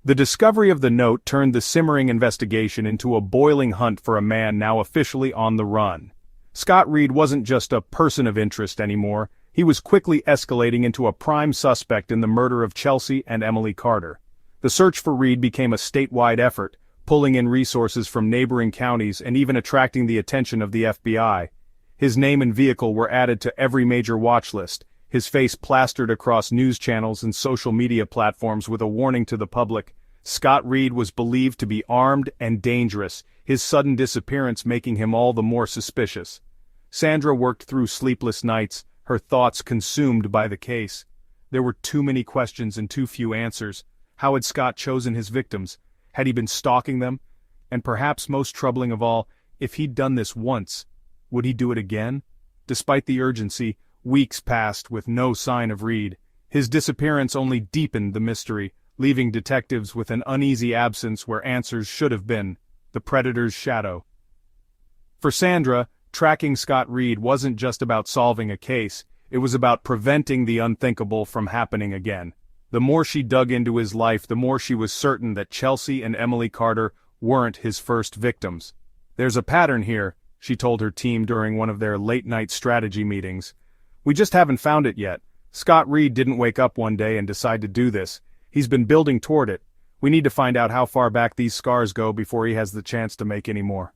A: The discovery of the note turned the simmering investigation into a boiling hunt for a man now officially on the run. Scott Reed wasn't just a person of interest anymore, he was quickly escalating into a prime suspect in the murder of Chelsea and Emily Carter. The search for Reed became a statewide effort, pulling in resources from neighboring counties and even attracting the attention of the FBI. His name and vehicle were added to every major watch list, his face plastered across news channels and social media platforms with a warning to the public. Scott Reed was believed to be armed and dangerous, his sudden disappearance making him all the more suspicious. Sandra worked through sleepless nights, her thoughts consumed by the case. There were too many questions and too few answers. How had Scott chosen his victims? Had he been stalking them? And perhaps most troubling of all, if he'd done this once, would he do it again? Despite the urgency, weeks passed with no sign of Reed. His disappearance only deepened the mystery, leaving detectives with an uneasy absence where answers should have been. The predator's shadow. For Sandra, tracking Scott Reed wasn't just about solving a case, it was about preventing the unthinkable from happening again. The more she dug into his life, the more she was certain that Chelsea and Emily Carter weren't his first victims. "There's a pattern here," she told her team during one of their late-night strategy meetings. "We just haven't found it yet. Scott Reed didn't wake up one day and decide to do this. He's been building toward it. We need to find out how far back these scars go before he has the chance to make any more."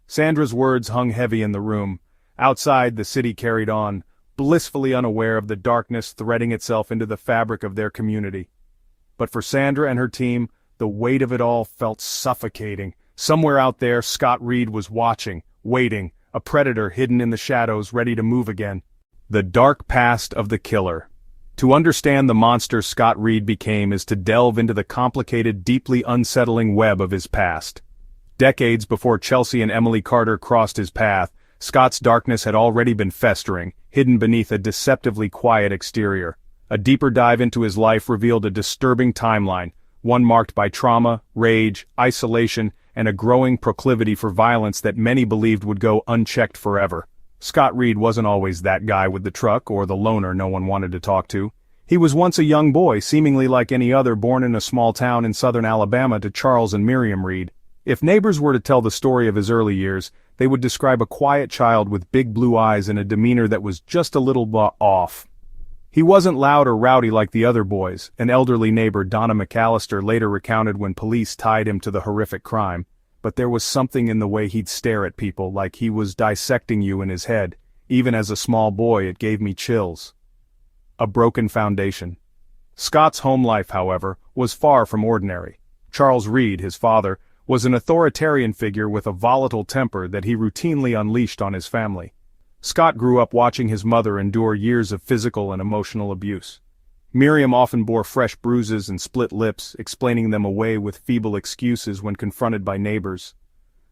A: Sandra's words hung heavy in the room. Outside, the city carried on, blissfully unaware of the darkness threading itself into the fabric of their community. But for Sandra and her team, the weight of it all felt suffocating. Somewhere out there, Scott Reed was watching, waiting, a predator hidden in the shadows ready to move again. The dark past of the killer. To understand the monster Scott Reed became is to delve into the complicated, deeply unsettling web of his past. Decades before Chelsea and Emily Carter crossed his path, Scott's darkness had already been festering, hidden beneath a deceptively quiet exterior. A deeper dive into his life revealed a disturbing timeline, one marked by trauma, rage, isolation, and a growing proclivity for violence that many believed would go unchecked forever. Scott Reed wasn't always that guy with the truck or the loner no one wanted to talk to. He was once a young boy, seemingly like any other born in a small town in southern Alabama to Charles and Miriam Reed. If neighbors were to tell the story of his early years, they would describe a quiet child with big blue eyes and a demeanor that was just a little off. He wasn't loud or rowdy like the other boys, an elderly neighbor Donna McAllister later recounted when police tied him to the horrific crime, but there was something in the way he'd stare at people like he was dissecting you in his head. Even as a small boy, it gave me chills. A broken foundation. Scott's home life, however, was far from ordinary. Charles Reed, his father, was an authoritarian figure with a volatile temper that he routinely unleashed on his family. Scott grew up watching his mother endure years of physical and emotional abuse. Miriam often bore fresh bruises and split lips, explaining them away with feeble excuses when confronted by neighbors.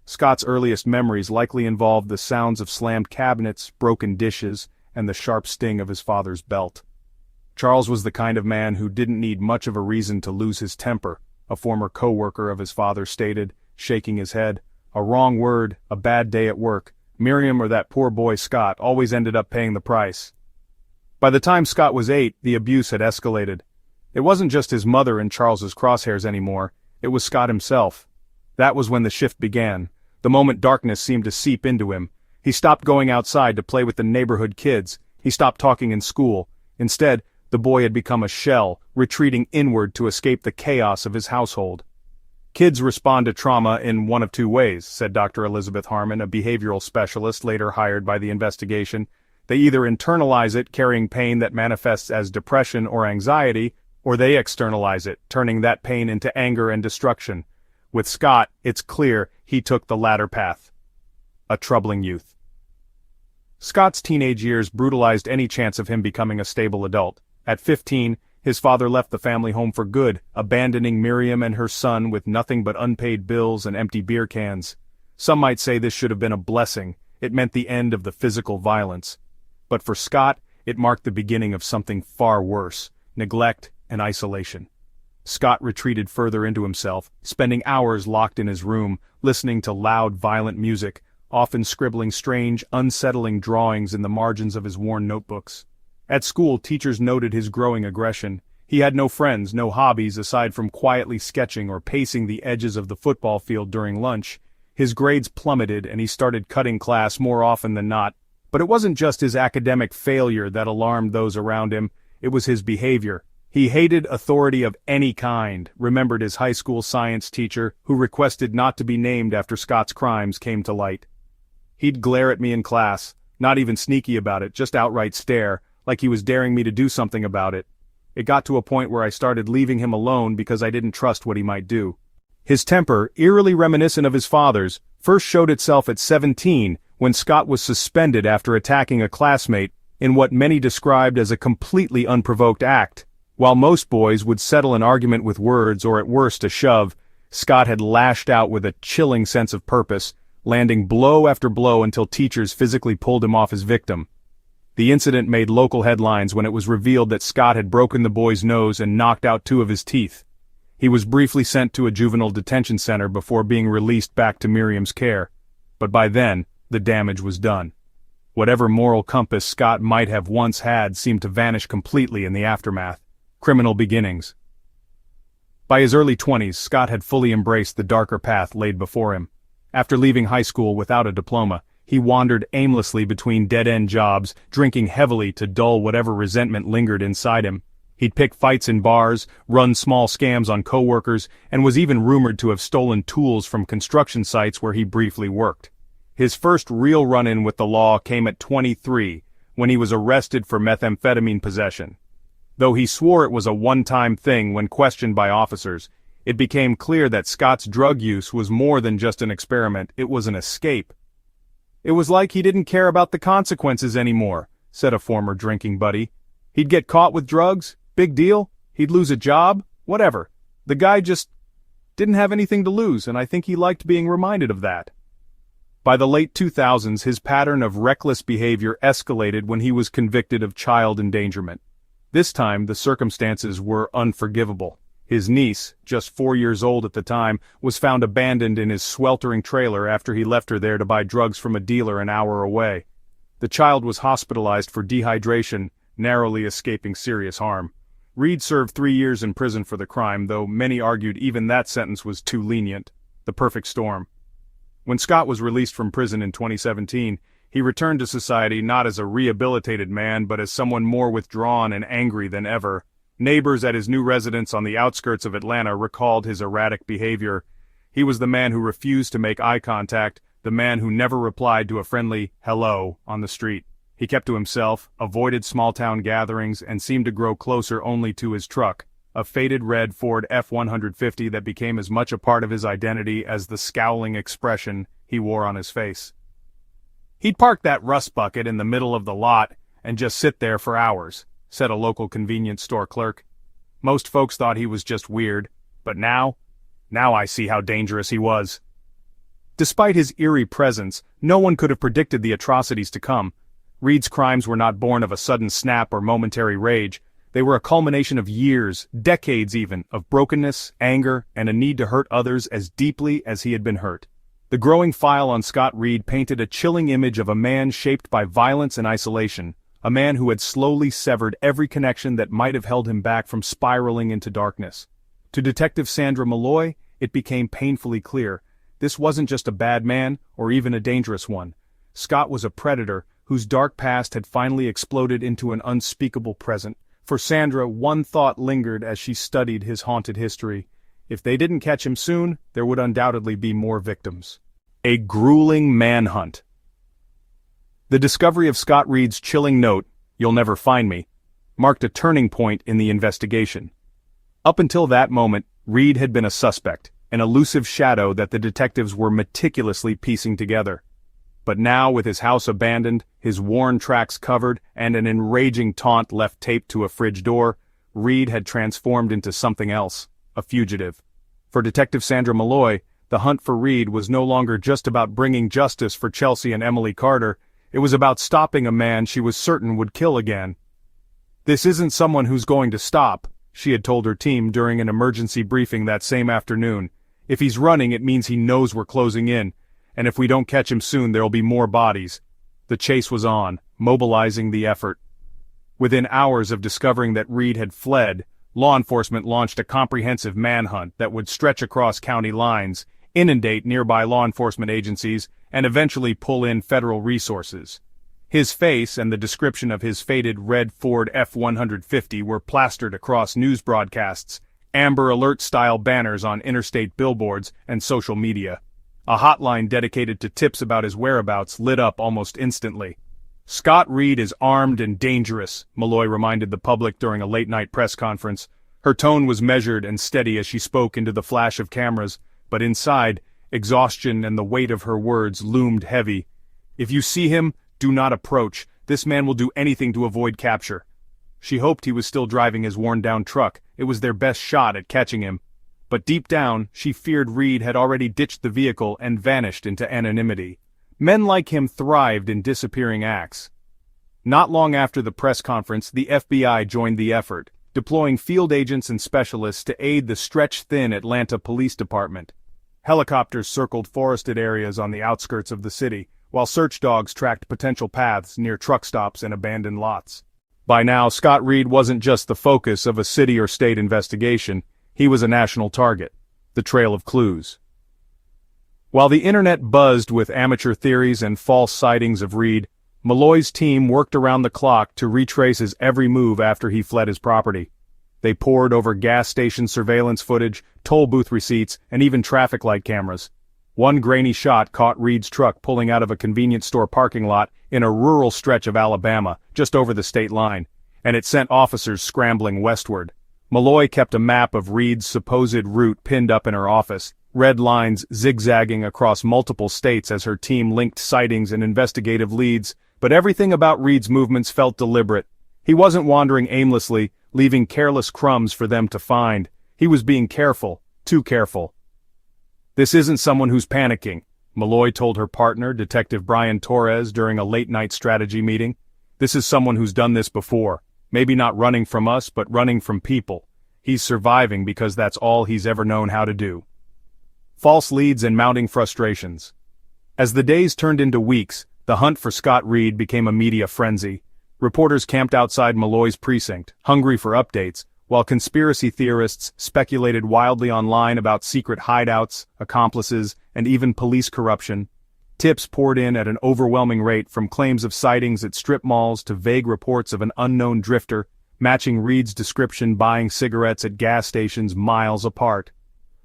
A: Scott's earliest memories likely involved the sounds of slammed cabinets, broken dishes, and the sharp sting of his father's belt. Charles was the kind of man who didn't need much of a reason to lose his temper, a former co-worker of his father stated, shaking his head. A wrong word, a bad day at work, Miriam or that poor boy Scott always ended up paying the price. By the time Scott was 8, the abuse had escalated. It wasn't just his mother in Charles's crosshairs anymore, it was Scott himself. That was when the shift began, the moment darkness seemed to seep into him. He stopped going outside to play with the neighborhood kids, he stopped talking in school. Instead, the boy had become a shell, retreating inward to escape the chaos of his household. Kids respond to trauma in one of two ways, said Dr. Elizabeth Harmon, a behavioral specialist later hired by the investigation. They either internalize it, carrying pain that manifests as depression or anxiety, or they externalize it, turning that pain into anger and destruction. With Scott, it's clear he took the latter path. A troubling youth. Scott's teenage years brutalized any chance of him becoming a stable adult. At 15, his father left the family home for good, abandoning Miriam and her son with nothing but unpaid bills and empty beer cans. Some might say this should have been a blessing. It meant the end of the physical violence. But for Scott, it marked the beginning of something far worse, neglect and isolation. Scott retreated further into himself, spending hours locked in his room, listening to loud, violent music, often scribbling strange, unsettling drawings in the margins of his worn notebooks. At school, teachers noted his growing aggression. He had no friends, no hobbies aside from quietly sketching or pacing the edges of the football field during lunch. His grades plummeted and he started cutting class more often than not. But it wasn't just his academic failure that alarmed those around him, it was his behavior. He hated authority of any kind, remembered his high school science teacher, who requested not to be named after Scott's crimes came to light. He'd glare at me in class, not even sneaky about it, just outright stare, like he was daring me to do something about it. It got to a point where I started leaving him alone because I didn't trust what he might do. His temper, eerily reminiscent of his father's, first showed itself at 17 when Scott was suspended after attacking a classmate in what many described as a completely unprovoked act. While most boys would settle an argument with words or at worst a shove, Scott had lashed out with a chilling sense of purpose, landing blow after blow until teachers physically pulled him off his victim. The incident made local headlines when it was revealed that Scott had broken the boy's nose and knocked out 2 of his teeth. He was briefly sent to a juvenile detention center before being released back to Miriam's care. But by then, the damage was done. Whatever moral compass Scott might have once had seemed to vanish completely in the aftermath. Criminal beginnings. By his early 20s, Scott had fully embraced the darker path laid before him. After leaving high school without a diploma, he wandered aimlessly between dead-end jobs, drinking heavily to dull whatever resentment lingered inside him. He'd pick fights in bars, run small scams on coworkers, and was even rumored to have stolen tools from construction sites where he briefly worked. His first real run-in with the law came at 23, when he was arrested for methamphetamine possession. Though he swore it was a one-time thing when questioned by officers, it became clear that Scott's drug use was more than just an experiment, it was an escape. It was like he didn't care about the consequences anymore, said a former drinking buddy. He'd get caught with drugs, big deal, he'd lose a job, whatever. The guy just didn't have anything to lose, and I think he liked being reminded of that. By the late 2000s, his pattern of reckless behavior escalated when he was convicted of child endangerment. This time, the circumstances were unforgivable. His niece, just 4 years old at the time, was found abandoned in his sweltering trailer after he left her there to buy drugs from a dealer an hour away. The child was hospitalized for dehydration, narrowly escaping serious harm. Reed served 3 years in prison for the crime, though many argued even that sentence was too lenient. The perfect storm. When Scott was released from prison in 2017, he returned to society not as a rehabilitated man but as someone more withdrawn and angry than ever. Neighbors at his new residence on the outskirts of Atlanta recalled his erratic behavior. He was the man who refused to make eye contact, the man who never replied to a friendly hello on the street. He kept to himself, avoided small-town gatherings, and seemed to grow closer only to his truck, a faded red Ford F-150 that became as much a part of his identity as the scowling expression he wore on his face. He'd park that rust bucket in the middle of the lot and just sit there for hours, said a local convenience store clerk. Most folks thought he was just weird, but now I see how dangerous he was. Despite his eerie presence, no one could have predicted the atrocities to come. Reed's crimes were not born of a sudden snap or momentary rage. They were a culmination of years, decades even, of brokenness, anger, and a need to hurt others as deeply as he had been hurt. The growing file on Scott Reed painted a chilling image of a man shaped by violence and isolation, a man who had slowly severed every connection that might have held him back from spiraling into darkness. To Detective Sandra Malloy, it became painfully clear. This wasn't just a bad man, or even a dangerous one. Scott was a predator whose dark past had finally exploded into an unspeakable present. For Sandra, one thought lingered as she studied his haunted history. If they didn't catch him soon, there would undoubtedly be more victims. A grueling manhunt. The discovery of Scott Reed's chilling note, "You'll never find me," marked a turning point in the investigation. Up until that moment, Reed had been a suspect, an elusive shadow that the detectives were meticulously piecing together. But now, with his house abandoned, his worn tracks covered, and an enraging taunt left taped to a fridge door, Reed had transformed into something else, a fugitive. For Detective Sandra Malloy, the hunt for Reed was no longer just about bringing justice for Chelsea and Emily Carter. It was about stopping a man she was certain would kill again. "This isn't someone who's going to stop," she had told her team during an emergency briefing that same afternoon. "If he's running, it means he knows we're closing in, and if we don't catch him soon, there'll be more bodies." The chase was on, mobilizing the effort. Within hours of discovering that Reed had fled, law enforcement launched a comprehensive manhunt that would stretch across county lines, inundate nearby law enforcement agencies, and eventually pull in federal resources. His face and the description of his faded red Ford F-150 were plastered across news broadcasts, Amber Alert-style banners on interstate billboards and social media. A hotline dedicated to tips about his whereabouts lit up almost instantly. "Scott Reed is armed and dangerous," Malloy reminded the public during a late-night press conference. Her tone was measured and steady as she spoke into the flash of cameras, but inside, exhaustion and the weight of her words loomed heavy. "If you see him, do not approach. This man will do anything to avoid capture." She hoped he was still driving his worn-down truck. It was their best shot at catching him. But deep down, she feared Reed had already ditched the vehicle and vanished into anonymity. Men like him thrived in disappearing acts. Not long after the press conference, the FBI joined the effort, deploying field agents and specialists to aid the stretched-thin Atlanta Police Department. Helicopters circled forested areas on the outskirts of the city, while search dogs tracked potential paths near truck stops and abandoned lots. By now, Scott Reed wasn't just the focus of a city or state investigation, he was a national target, the trail of clues. While the internet buzzed with amateur theories and false sightings of Reed, Malloy's team worked around the clock to retrace his every move after he fled his property. They pored over gas station surveillance footage, toll booth receipts, and even traffic light cameras. One grainy shot caught Reed's truck pulling out of a convenience store parking lot in a rural stretch of Alabama, just over the state line, and it sent officers scrambling westward. Malloy kept a map of Reed's supposed route pinned up in her office, red lines zigzagging across multiple states as her team linked sightings and investigative leads, but everything about Reed's movements felt deliberate. He wasn't wandering aimlessly, leaving careless crumbs for them to find. He was being careful, too careful. "This isn't someone who's panicking," Malloy told her partner, Detective Brian Torres, during a late-night strategy meeting. "This is someone who's done this before. Maybe not running from us, but running from people. He's surviving because that's all he's ever known how to do." False leads and mounting frustrations. As the days turned into weeks, the hunt for Scott Reed became a media frenzy. Reporters camped outside Malloy's precinct, hungry for updates, while conspiracy theorists speculated wildly online about secret hideouts, accomplices, and even police corruption. Tips poured in at an overwhelming rate, from claims of sightings at strip malls to vague reports of an unknown drifter, matching Reed's description buying cigarettes at gas stations miles apart.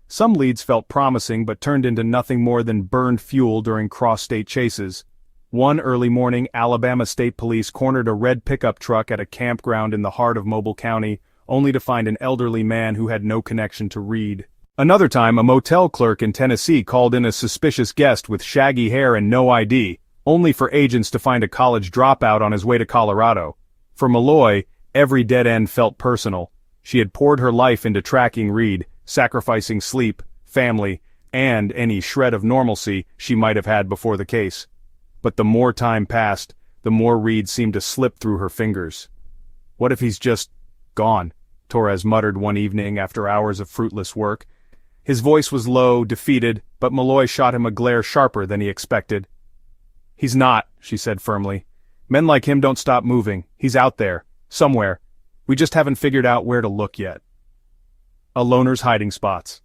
A: Some leads felt promising but turned into nothing more than burned fuel during cross-state chases. One early morning, Alabama State Police cornered a red pickup truck at a campground in the heart of Mobile County, only to find an elderly man who had no connection to Reed. Another time, a motel clerk in Tennessee called in a suspicious guest with shaggy hair and no ID, only for agents to find a college dropout on his way to Colorado. For Malloy, every dead end felt personal. She had poured her life into tracking Reed, sacrificing sleep, family, and any shred of normalcy she might have had before the case. But the more time passed, the more Reed seemed to slip through her fingers. "What if he's just gone?" Torres muttered one evening after hours of fruitless work. His voice was low, defeated, but Malloy shot him a glare sharper than he expected. "He's not," she said firmly. "Men like him don't stop moving. He's out there, somewhere. We just haven't figured out where to look yet." A loner's hiding spots.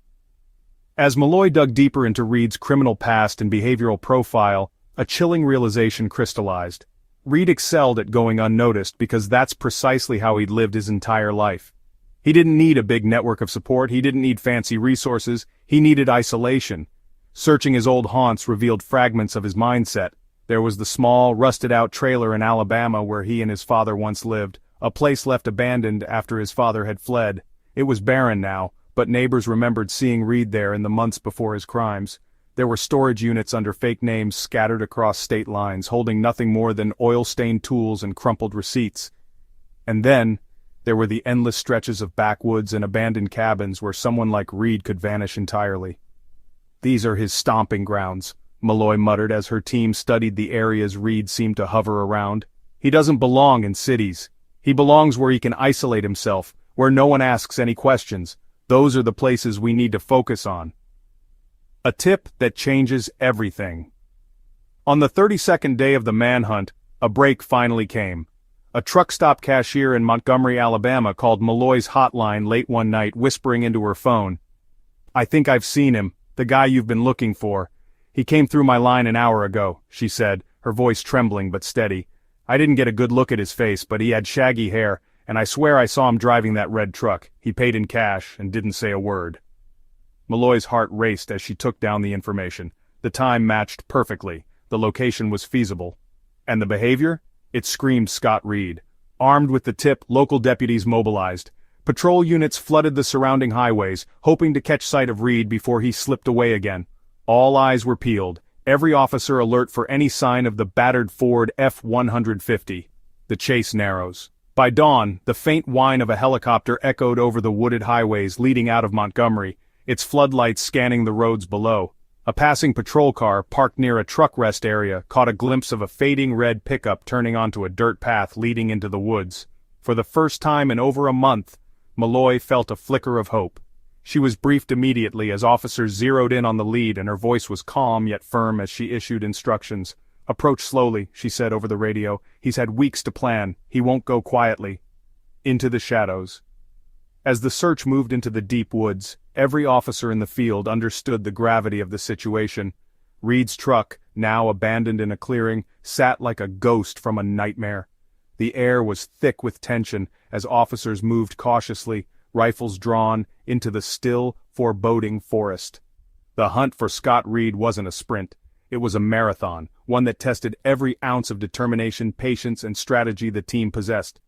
A: As Malloy dug deeper into Reed's criminal past and behavioral profile, a chilling realization crystallized. Reed excelled at going unnoticed because that's precisely how he'd lived his entire life. He didn't need a big network of support, he didn't need fancy resources, he needed isolation. Searching his old haunts revealed fragments of his mindset. There was the small, rusted-out trailer in Alabama where he and his father once lived, a place left abandoned after his father had fled. It was barren now, but neighbors remembered seeing Reed there in the months before his crimes. There were storage units under fake names scattered across state lines, holding nothing more than oil-stained tools and crumpled receipts. And then, there were the endless stretches of backwoods and abandoned cabins where someone like Reed could vanish entirely. "These are his stomping grounds," Malloy muttered as her team studied the areas Reed seemed to hover around. "He doesn't belong in cities. He belongs where he can isolate himself, where no one asks any questions. Those are the places we need to focus on." A tip that changes everything. On the 32nd day of the manhunt, a break finally came. A truck stop cashier in Montgomery, Alabama called Malloy's hotline late one night, whispering into her phone, "I think I've seen him, the guy you've been looking for. He came through my line an hour ago," she said, her voice trembling but steady. "I didn't get a good look at his face, but he had shaggy hair, and I swear I saw him driving that red truck. He paid in cash and didn't say a word." Malloy's heart raced as she took down the information. The time matched perfectly, the location was feasible. And the behavior? It screamed Scott Reed. Armed with the tip, local deputies mobilized. Patrol units flooded the surrounding highways, hoping to catch sight of Reed before he slipped away again. All eyes were peeled, every officer alert for any sign of the battered Ford F-150. The chase narrows. By dawn, the faint whine of a helicopter echoed over the wooded highways leading out of Montgomery, its floodlights scanning the roads below. A passing patrol car, parked near a truck rest area, caught a glimpse of a fading red pickup turning onto a dirt path leading into the woods. For the first time in over a month, Malloy felt a flicker of hope. She was briefed immediately as officers zeroed in on the lead, and her voice was calm yet firm as she issued instructions. "Approach slowly," she said over the radio. "He's had weeks to plan. He won't go quietly." Into the shadows. As the search moved into the deep woods, every officer in the field understood the gravity of the situation. Reed's truck, now abandoned in a clearing, sat like a ghost from a nightmare. The air was thick with tension as officers moved cautiously, rifles drawn, into the still, foreboding forest. The hunt for Scott Reed wasn't a sprint. It was a marathon, one that tested every ounce of determination, patience, and strategy the team possessed.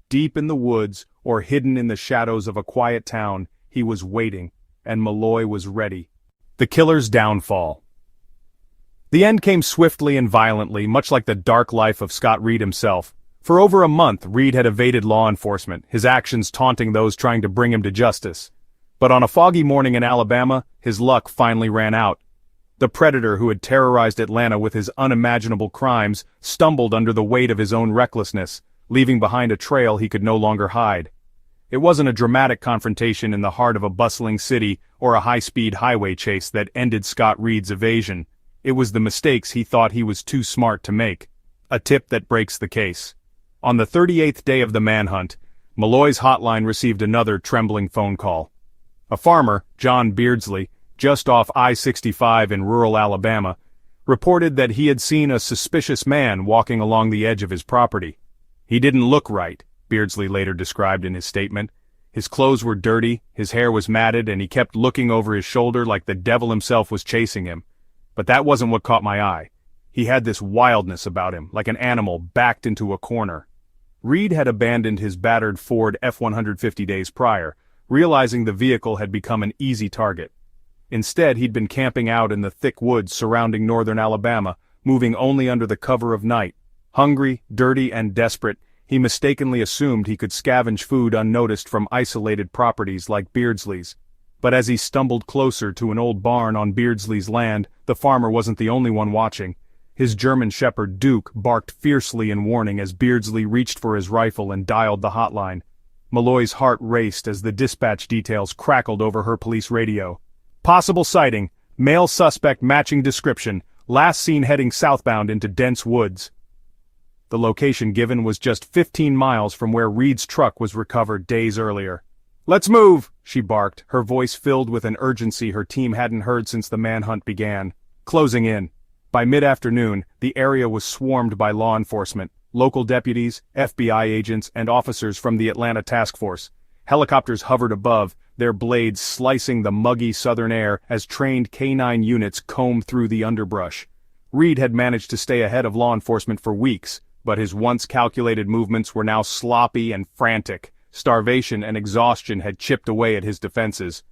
A: Deep in the woods, or hidden in the shadows of a quiet town, he was waiting, and Malloy was ready. The killer's downfall. The end came swiftly and violently, much like the dark life of Scott Reed himself. For over a month, Reed had evaded law enforcement, his actions taunting those trying to bring him to justice. But on a foggy morning in Alabama, his luck finally ran out. The predator who had terrorized Atlanta with his unimaginable crimes stumbled under the weight of his own recklessness, leaving behind a trail he could no longer hide. It wasn't a dramatic confrontation in the heart of a bustling city or a high-speed highway chase that ended Scott Reed's evasion. It was the mistakes he thought he was too smart to make. A tip that breaks the case. On the 38th day of the manhunt, Malloy's hotline received another trembling phone call. A farmer, John Beardsley, just off I-65 in rural Alabama, reported that he had seen a suspicious man walking along the edge of his property. "He didn't look right," Beardsley later described in his statement. "His clothes were dirty, his hair was matted, and he kept looking over his shoulder like the devil himself was chasing him. But that wasn't what caught my eye. He had this wildness about him, like an animal backed into a corner." Reed had abandoned his battered Ford F-150 days prior, realizing the vehicle had become an easy target. Instead, he'd been camping out in the thick woods surrounding northern Alabama, moving only under the cover of night. Hungry, dirty, and desperate, he mistakenly assumed he could scavenge food unnoticed from isolated properties like Beardsley's. But as he stumbled closer to an old barn on Beardsley's land, the farmer wasn't the only one watching. His German shepherd Duke barked fiercely in warning as Beardsley reached for his rifle and dialed the hotline. Malloy's heart raced as the dispatch details crackled over her police radio. Possible sighting, male suspect matching description, last seen heading southbound into dense woods. The location given was just 15 miles from where Reed's truck was recovered days earlier. "Let's move," she barked, her voice filled with an urgency her team hadn't heard since the manhunt began. Closing in. By mid-afternoon, the area was swarmed by law enforcement, local deputies, FBI agents, and officers from the Atlanta Task Force. Helicopters hovered above, their blades slicing the muggy southern air as trained K-9 units combed through the underbrush. Reed had managed to stay ahead of law enforcement for weeks, but his once calculated movements were now sloppy and frantic. Starvation and exhaustion had chipped away at his defenses.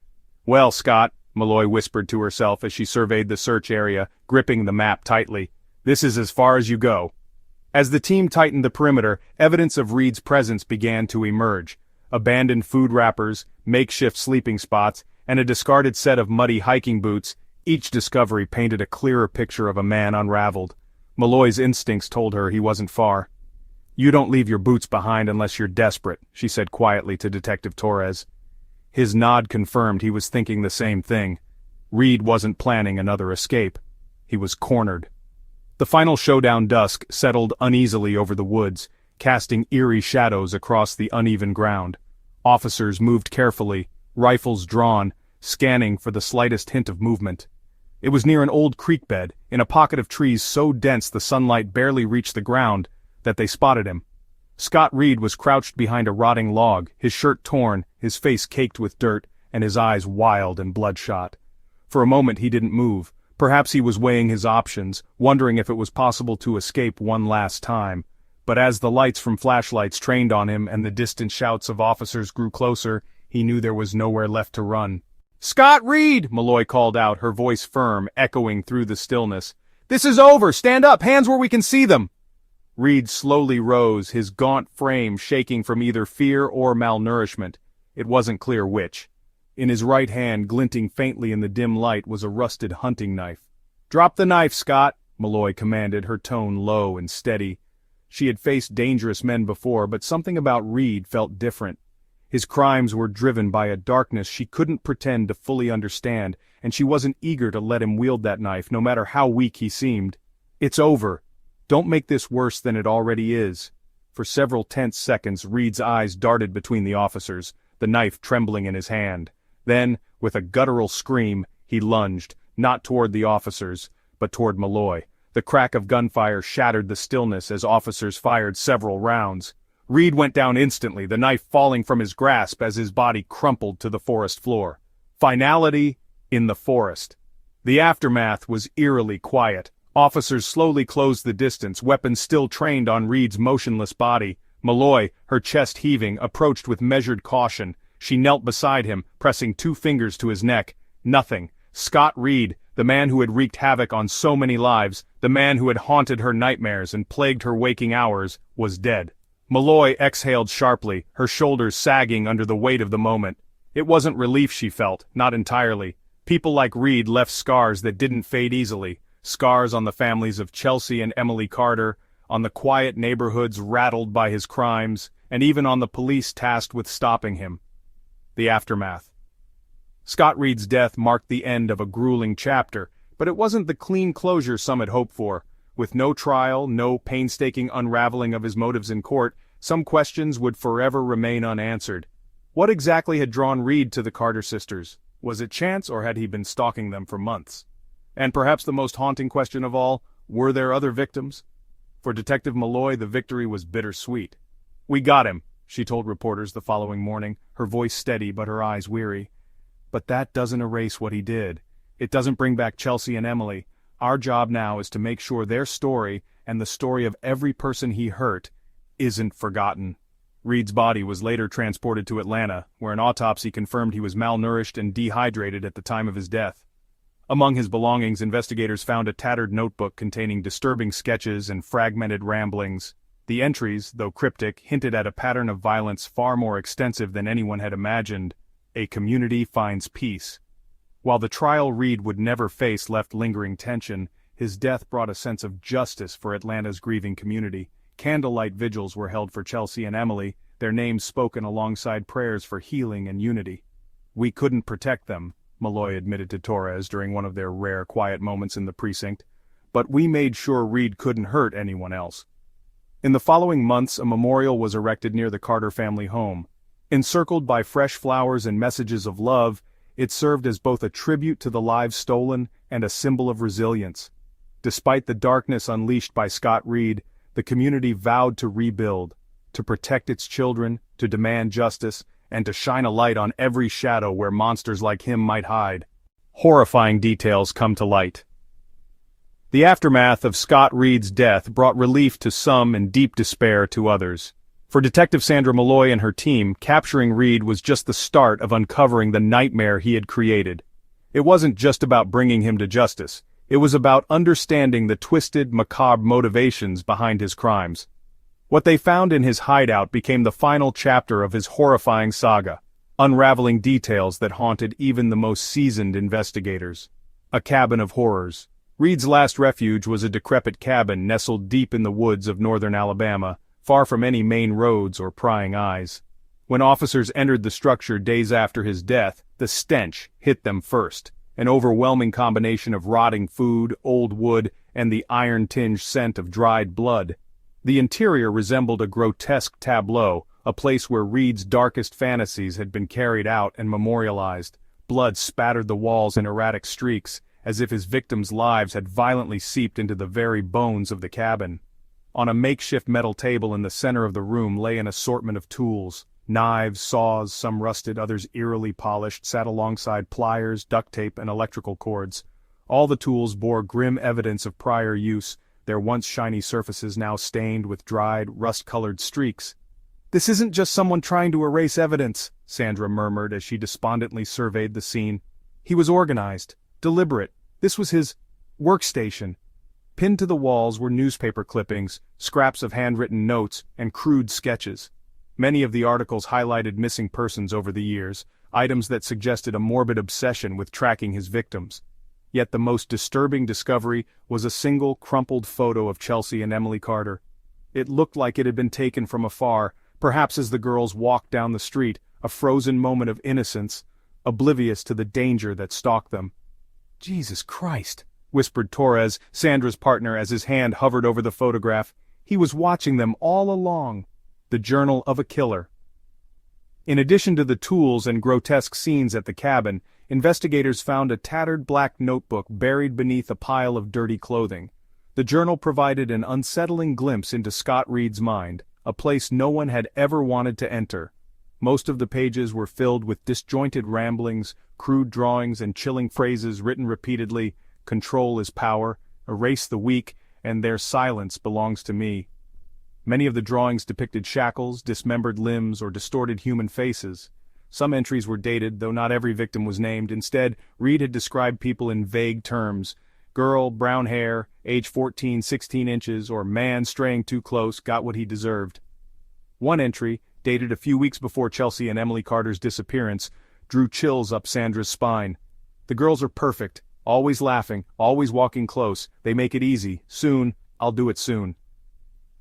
A: "Well, Scott," Malloy whispered to herself as she surveyed the search area, gripping the map tightly, "this is as far as you go." As the team tightened the perimeter, evidence of Reed's presence began to emerge. Abandoned food wrappers, makeshift sleeping spots, and a discarded set of muddy hiking boots, each discovery painted a clearer picture of a man unraveled. Malloy's instincts told her he wasn't far. "You don't leave your boots behind unless you're desperate," she said quietly to Detective Torres. His nod confirmed he was thinking the same thing. Reed wasn't planning another escape. He was cornered. The final showdown dusk settled uneasily over the woods, casting eerie shadows across the uneven ground. Officers moved carefully, rifles drawn, scanning for the slightest hint of movement. It was near an old creek bed, in a pocket of trees so dense the sunlight barely reached the ground, that they spotted him. Scott Reed was crouched behind a rotting log, his shirt torn, his face caked with dirt, and his eyes wild and bloodshot. For a moment he didn't move. Perhaps he was weighing his options, wondering if it was possible to escape one last time. But as the lights from flashlights trained on him and the distant shouts of officers grew closer, he knew there was nowhere left to run. "Scott Reed!" Malloy called out, her voice firm, echoing through the stillness. "This is over! Stand up! Hands where we can see them!" Reed slowly rose, his gaunt frame shaking from either fear or malnourishment. It wasn't clear which. In his right hand, glinting faintly in the dim light, was a rusted hunting knife. "Drop the knife, Scott," Malloy commanded, her tone low and steady. She had faced dangerous men before, but something about Reed felt different. His crimes were driven by a darkness she couldn't pretend to fully understand, and she wasn't eager to let him wield that knife, no matter how weak he seemed. "It's over. Don't make this worse than it already is." For several tense seconds Reed's eyes darted between the officers, the knife trembling in his hand. Then, with a guttural scream, he lunged, not toward the officers, but toward Malloy. The crack of gunfire shattered the stillness as officers fired several rounds. Reed went down instantly, the knife falling from his grasp as his body crumpled to the forest floor. Finality in the forest. The aftermath was eerily quiet. Officers slowly closed the distance, weapons still trained on Reed's motionless body. Malloy, her chest heaving, approached with measured caution. She knelt beside him, pressing 2 fingers to his neck. Nothing. Scott Reed, the man who had wreaked havoc on so many lives, the man who had haunted her nightmares and plagued her waking hours, was dead. Malloy exhaled sharply, her shoulders sagging under the weight of the moment. It wasn't relief she felt, not entirely. People like Reed left scars that didn't fade easily. Scars on the families of Chelsea and Emily Carter, on the quiet neighborhoods rattled by his crimes, and even on the police tasked with stopping him. The aftermath. Scott Reed's death marked the end of a grueling chapter, but it wasn't the clean closure some had hoped for. With no trial, no painstaking unraveling of his motives in court, some questions would forever remain unanswered. What exactly had drawn Reed to the Carter sisters? Was it chance, or had he been stalking them for months? And perhaps the most haunting question of all, were there other victims? For Detective Malloy, the victory was bittersweet. "We got him," she told reporters the following morning, her voice steady but her eyes weary. "But that doesn't erase what he did. It doesn't bring back Chelsea and Emily. Our job now is to make sure their story, and the story of every person he hurt, isn't forgotten." Reed's body was later transported to Atlanta, where an autopsy confirmed he was malnourished and dehydrated at the time of his death. Among his belongings, investigators found a tattered notebook containing disturbing sketches and fragmented ramblings. The entries, though cryptic, hinted at a pattern of violence far more extensive than anyone had imagined. A community finds peace. While the trial Reed would never face left lingering tension, his death brought a sense of justice for Atlanta's grieving community. Candlelight vigils were held for Chelsea and Emily, their names spoken alongside prayers for healing and unity. "We couldn't protect them," Malloy admitted to Torres during one of their rare quiet moments in the precinct, "but we made sure Reed couldn't hurt anyone else." In the following months, a memorial was erected near the Carter family home. Encircled by fresh flowers and messages of love, it served as both a tribute to the lives stolen and a symbol of resilience. Despite the darkness unleashed by Scott Reed, the community vowed to rebuild, to protect its children, to demand justice, and to shine a light on every shadow where monsters like him might hide. Horrifying details come to light. The aftermath of Scott Reed's death brought relief to some and deep despair to others. For Detective Sandra Malloy and her team, capturing Reed was just the start of uncovering the nightmare he had created. It wasn't just about bringing him to justice. It was about understanding the twisted, macabre motivations behind his crimes. What they found in his hideout became the final chapter of his horrifying saga, unraveling details that haunted even the most seasoned investigators. A cabin of horrors. Reed's last refuge was a decrepit cabin nestled deep in the woods of northern Alabama, far from any main roads or prying eyes. When officers entered the structure days after his death, the stench hit them first, an overwhelming combination of rotting food, old wood, and the iron-tinged scent of dried blood. The interior resembled a grotesque tableau, a place where Reed's darkest fantasies had been carried out and memorialized. Blood spattered the walls in erratic streaks, as if his victims' lives had violently seeped into the very bones of the cabin. On a makeshift metal table in the center of the room lay an assortment of tools. Knives, saws, some rusted, others eerily polished, sat alongside pliers, duct tape, and electrical cords. All the tools bore grim evidence of prior use, their once shiny surfaces now stained with dried, rust-colored streaks. "This isn't just someone trying to erase evidence," Sandra murmured as she despondently surveyed the scene. "He was organized, deliberate. This was his workstation." Pinned to the walls were newspaper clippings, scraps of handwritten notes, and crude sketches. Many of the articles highlighted missing persons over the years, items that suggested a morbid obsession with tracking his victims. Yet the most disturbing discovery was a single crumpled photo of Chelsea and Emily Carter. It looked like it had been taken from afar, perhaps as the girls walked down the street, a frozen moment of innocence, oblivious to the danger that stalked them. "Jesus Christ," whispered Torres, Sandra's partner, as his hand hovered over the photograph. "He was watching them all along." The Journal of a Killer. In addition to the tools and grotesque scenes at the cabin, investigators found a tattered black notebook buried beneath a pile of dirty clothing. The journal provided an unsettling glimpse into Scott Reed's mind, a place no one had ever wanted to enter. Most of the pages were filled with disjointed ramblings, crude drawings, and chilling phrases written repeatedly: "Control is power, erase the weak, and their silence belongs to me." Many of the drawings depicted shackles, dismembered limbs, or distorted human faces. Some entries were dated, though not every victim was named. Instead, Reed had described people in vague terms: girl, brown hair, age 14, 16 inches, or man straying too close, got what he deserved. One entry, dated a few weeks before Chelsea and Emily Carter's disappearance, drew chills up Sandra's spine. "The girls are perfect, always laughing, always walking close. They make it easy. Soon, I'll do it soon."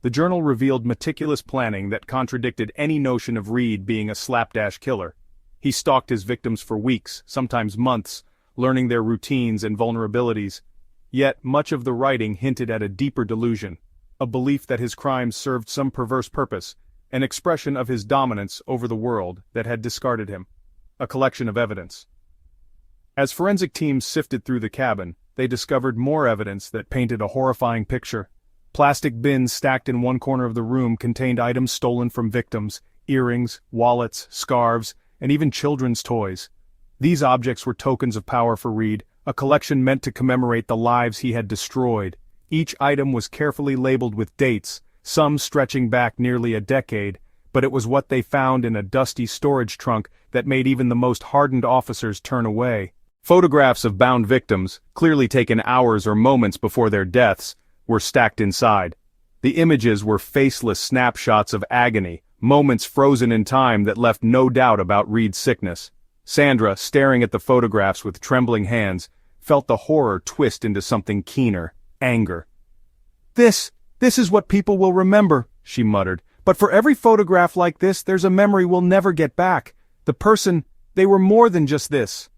A: The journal revealed meticulous planning that contradicted any notion of Reed being a slapdash killer. He stalked his victims for weeks, sometimes months, learning their routines and vulnerabilities. Yet much of the writing hinted at a deeper delusion, a belief that his crimes served some perverse purpose, an expression of his dominance over the world that had discarded him. A collection of evidence. As forensic teams sifted through the cabin, they discovered more evidence that painted a horrifying picture. Plastic bins stacked in one corner of the room contained items stolen from victims: earrings, wallets, scarves, and even children's toys. These objects were tokens of power for Reed, a collection meant to commemorate the lives he had destroyed. Each item was carefully labeled with dates, some stretching back nearly a decade, but it was what they found in a dusty storage trunk that made even the most hardened officers turn away. Photographs of bound victims, clearly taken hours or moments before their deaths, were stacked inside. The images were faceless snapshots of agony, moments frozen in time that left no doubt about Reed's sickness. Sandra, staring at the photographs with trembling hands, felt the horror twist into something keener: anger. This is what people will remember," she muttered. "But for every photograph like this, there's a memory we'll never get back. The person, they were more than just this."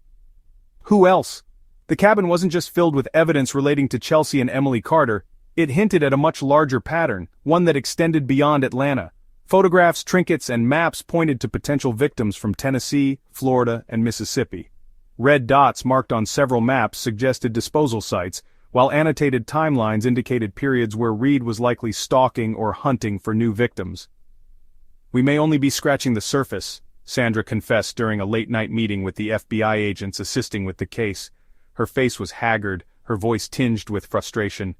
A: Who else? The cabin wasn't just filled with evidence relating to Chelsea and Emily Carter. It hinted at a much larger pattern, one that extended beyond Atlanta. Photographs, trinkets, and maps pointed to potential victims from Tennessee, Florida, and Mississippi. Red dots marked on several maps suggested disposal sites, while annotated timelines indicated periods where Reed was likely stalking or hunting for new victims. "We may only be scratching the surface," Sandra confessed during a late-night meeting with the FBI agents assisting with the case. Her face was haggard, her voice tinged with frustration.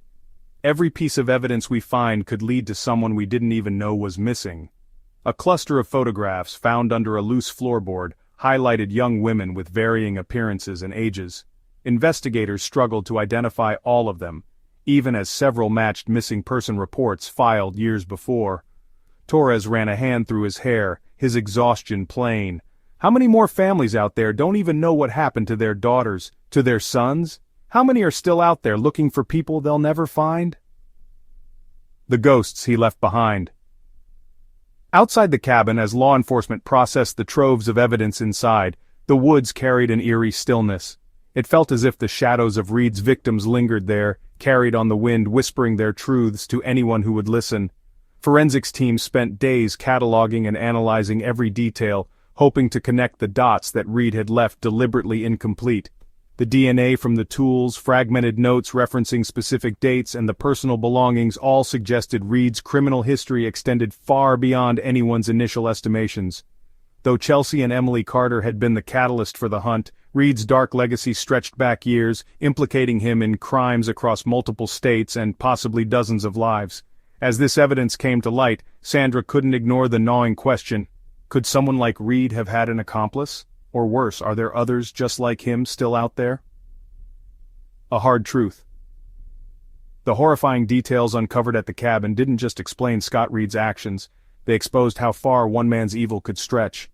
A: "Every piece of evidence we find could lead to someone we didn't even know was missing." A cluster of photographs found under a loose floorboard highlighted young women with varying appearances and ages. Investigators struggled to identify all of them, even as several matched missing person reports filed years before. Torres ran a hand through his hair, his exhaustion plain. How many more families out there don't even know what happened to their daughters, to their sons? How many are still out there looking for people they'll never find? The ghosts he left behind. Outside the cabin, as law enforcement processed the troves of evidence inside, the woods carried an eerie stillness. It felt as if the shadows of Reed's victims lingered there, carried on the wind, whispering their truths to anyone who would listen. Forensics teams spent days cataloging and analyzing every detail, hoping to connect the dots that Reed had left deliberately incomplete. The DNA from the tools, fragmented notes referencing specific dates, and the personal belongings all suggested Reed's criminal history extended far beyond anyone's initial estimations. Though Chelsea and Emily Carter had been the catalyst for the hunt, Reed's dark legacy stretched back years, implicating him in crimes across multiple states and possibly dozens of lives. As this evidence came to light, Sandra couldn't ignore the gnawing question: could someone like Reed have had an accomplice? Or worse, are there others just like him still out there? A hard truth. The horrifying details uncovered at the cabin didn't just explain Scott Reed's actions, they exposed how far one man's evil could stretch.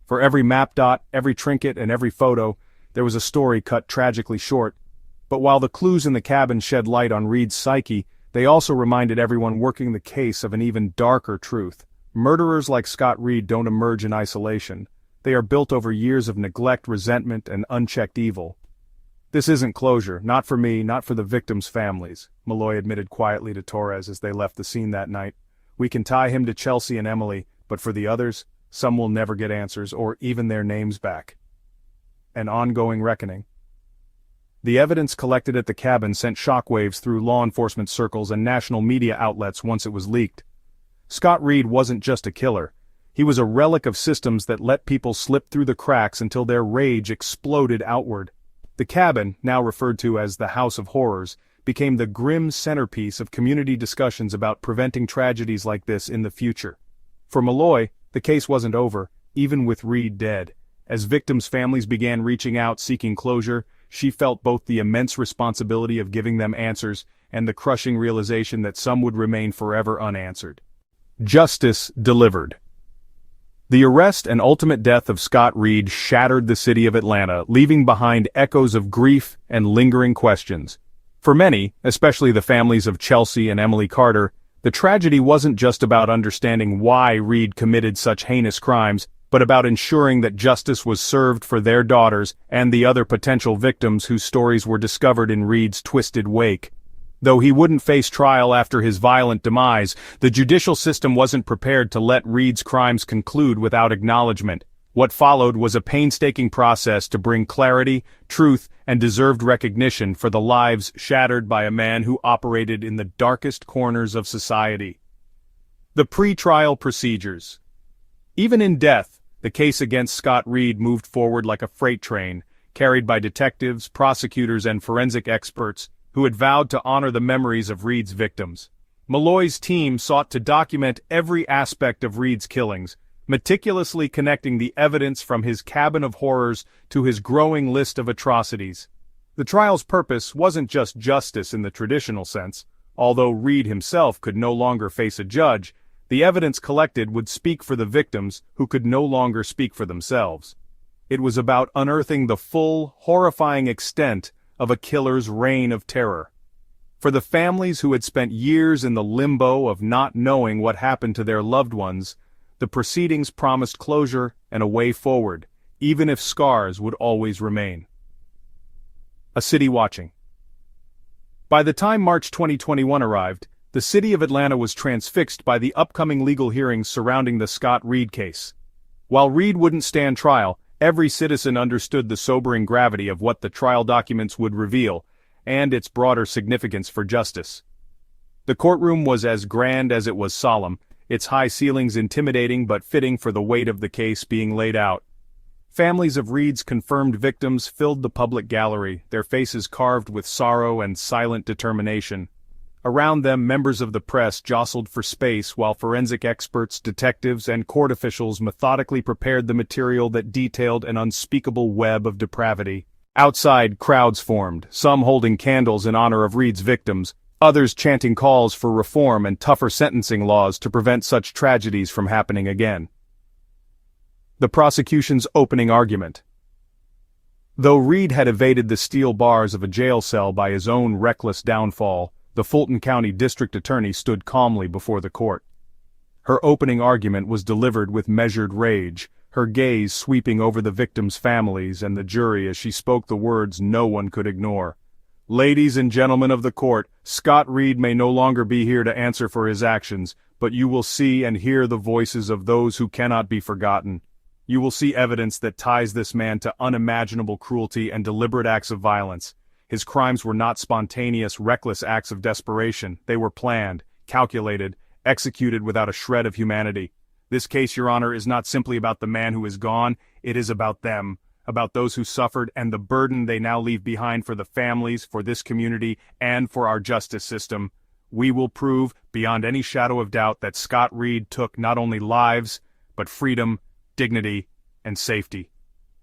A: For every map dot, every trinket, and every photo, there was a story cut tragically short. But while the clues in the cabin shed light on Reed's psyche, they also reminded everyone working the case of an even darker truth. Murderers like Scott Reed don't emerge in isolation. They are built over years of neglect, resentment, and unchecked evil. "This isn't closure, not for me, not for the victims' families," Malloy admitted quietly to Torres as they left the scene that night. "We can tie him to Chelsea and Emily, but for the others, some will never get answers or even their names back." An ongoing reckoning. The evidence collected at the cabin sent shockwaves through law enforcement circles and national media outlets once it was leaked. Scott Reed wasn't just a killer. He was a relic of systems that let people slip through the cracks until their rage exploded outward. The cabin, now referred to as the House of Horrors, became the grim centerpiece of community discussions about preventing tragedies like this in the future. For Malloy, the case wasn't over, even with Reed dead. As victims' families began reaching out seeking closure, she felt both the immense responsibility of giving them answers and the crushing realization that some would remain forever unanswered. Justice delivered. The arrest and ultimate death of Scott Reed shattered the city of Atlanta, leaving behind echoes of grief and lingering questions. For many, especially the families of Chelsea and Emily Carter, the tragedy wasn't just about understanding why Reed committed such heinous crimes, but about ensuring that justice was served for their daughters and the other potential victims whose stories were discovered in Reed's twisted wake. Though he wouldn't face trial after his violent demise, the judicial system wasn't prepared to let Reed's crimes conclude without acknowledgement. What followed was a painstaking process to bring clarity, truth, and deserved recognition for the lives shattered by a man who operated in the darkest corners of society. The pre-trial procedures. Even in death, the case against Scott Reed moved forward like a freight train, carried by detectives, prosecutors, and forensic experts who had vowed to honor the memories of Reed's victims. Malloy's team sought to document every aspect of Reed's killings, meticulously connecting the evidence from his cabin of horrors to his growing list of atrocities. The trial's purpose wasn't just justice in the traditional sense. Although Reed himself could no longer face a judge, the evidence collected would speak for the victims who could no longer speak for themselves. It was about unearthing the full, horrifying extent of a killer's reign of terror. For the families who had spent years in the limbo of not knowing what happened to their loved ones, the proceedings promised closure and a way forward, even if scars would always remain. A city watching. By the time March 2021 arrived, the city of Atlanta was transfixed by the upcoming legal hearings surrounding the Scott Reed case. While Reed wouldn't stand trial, every citizen understood the sobering gravity of what the trial documents would reveal, and its broader significance for justice. The courtroom was as grand as it was solemn, its high ceilings intimidating but fitting for the weight of the case being laid out. Families of Reed's confirmed victims filled the public gallery, their faces carved with sorrow and silent determination. Around them, members of the press jostled for space while forensic experts, detectives, and court officials methodically prepared the material that detailed an unspeakable web of depravity. Outside, crowds formed, some holding candles in honor of Reed's victims, others chanting calls for reform and tougher sentencing laws to prevent such tragedies from happening again. The prosecution's opening argument. Though Reed had evaded the steel bars of a jail cell by his own reckless downfall, the Fulton County District Attorney stood calmly before the court. Her opening argument was delivered with measured rage, her gaze sweeping over the victims' families and the jury as she spoke the words no one could ignore. "Ladies and gentlemen of the court, Scott Reed may no longer be here to answer for his actions, but you will see and hear the voices of those who cannot be forgotten. You will see evidence that ties this man to unimaginable cruelty and deliberate acts of violence. His crimes were not spontaneous, reckless acts of desperation. They were planned, calculated, executed without a shred of humanity. This case, Your Honor, is not simply about the man who is gone, it is about them, about those who suffered and the burden they now leave behind for the families, for this community, and for our justice system. We will prove, beyond any shadow of doubt, that Scott Reed took not only lives, but freedom, dignity, and safety."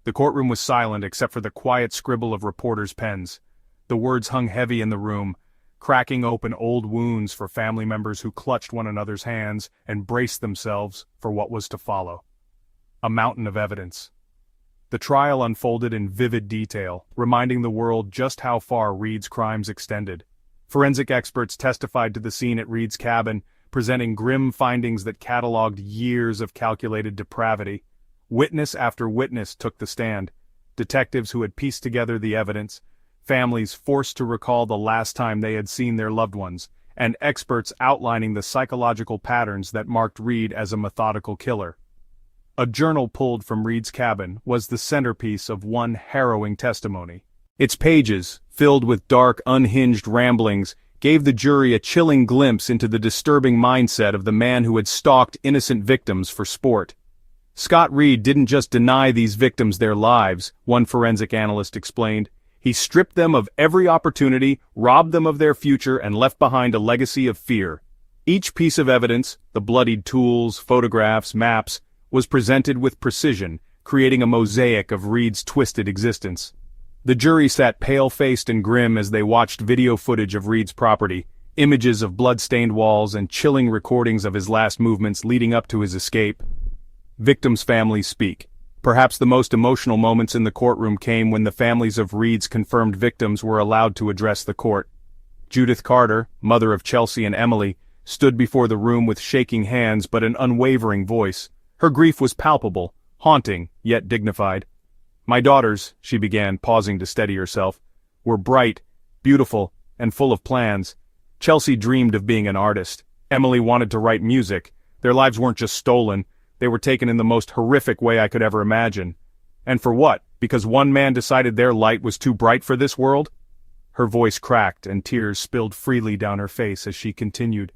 A: The courtroom was silent except for the quiet scribble of reporters' pens. The words hung heavy in the room, cracking open old wounds for family members who clutched one another's hands and braced themselves for what was to follow. A mountain of evidence. The trial unfolded in vivid detail, reminding the world just how far Reed's crimes extended. Forensic experts testified to the scene at Reed's cabin, presenting grim findings that cataloged years of calculated depravity. Witness after witness took the stand. Detectives who had pieced together the evidence, families forced to recall the last time they had seen their loved ones, and experts outlining the psychological patterns that marked Reed as a methodical killer. A journal pulled from Reed's cabin was the centerpiece of one harrowing testimony. Its pages, filled with dark, unhinged ramblings, gave the jury a chilling glimpse into the disturbing mindset of the man who had stalked innocent victims for sport. Scott Reed didn't just deny these victims their lives, one forensic analyst explained. He stripped them of every opportunity, robbed them of their future, and left behind a legacy of fear. Each piece of evidence, the bloodied tools, photographs, maps, was presented with precision, creating a mosaic of Reed's twisted existence. The jury sat pale-faced and grim as they watched video footage of Reed's property, images of blood-stained walls and chilling recordings of his last movements leading up to his escape. Victims' families speak. Perhaps the most emotional moments in the courtroom came when the families of Reed's confirmed victims were allowed to address the court. Judith Carter, mother of Chelsea and Emily, stood before the room with shaking hands but an unwavering voice. Her grief was palpable, haunting, yet dignified. "My daughters," she began, pausing to steady herself, "were bright, beautiful, and full of plans. Chelsea dreamed of being an artist. Emily wanted to write music. Their lives weren't just stolen, they were taken in the most horrific way I could ever imagine. And for what? Because one man decided their light was too bright for this world?" Her voice cracked and tears spilled freely down her face as she continued.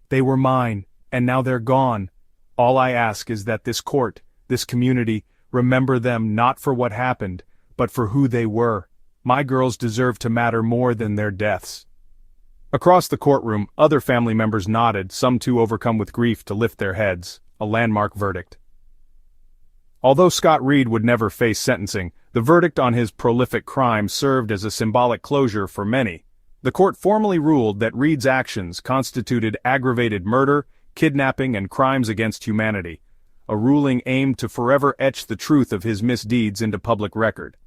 A: "They were mine, and now they're gone. All I ask is that this court, this community, remember them not for what happened, but for who they were. My girls deserve to matter more than their deaths." Across the courtroom, other family members nodded, some too overcome with grief to lift their heads, a landmark verdict. Although Scott Reed would never face sentencing, the verdict on his prolific crime served as a symbolic closure for many. The court formally ruled that Reed's actions constituted aggravated murder, kidnapping, and crimes against humanity, a ruling aimed to forever etch the truth of his misdeeds into public record.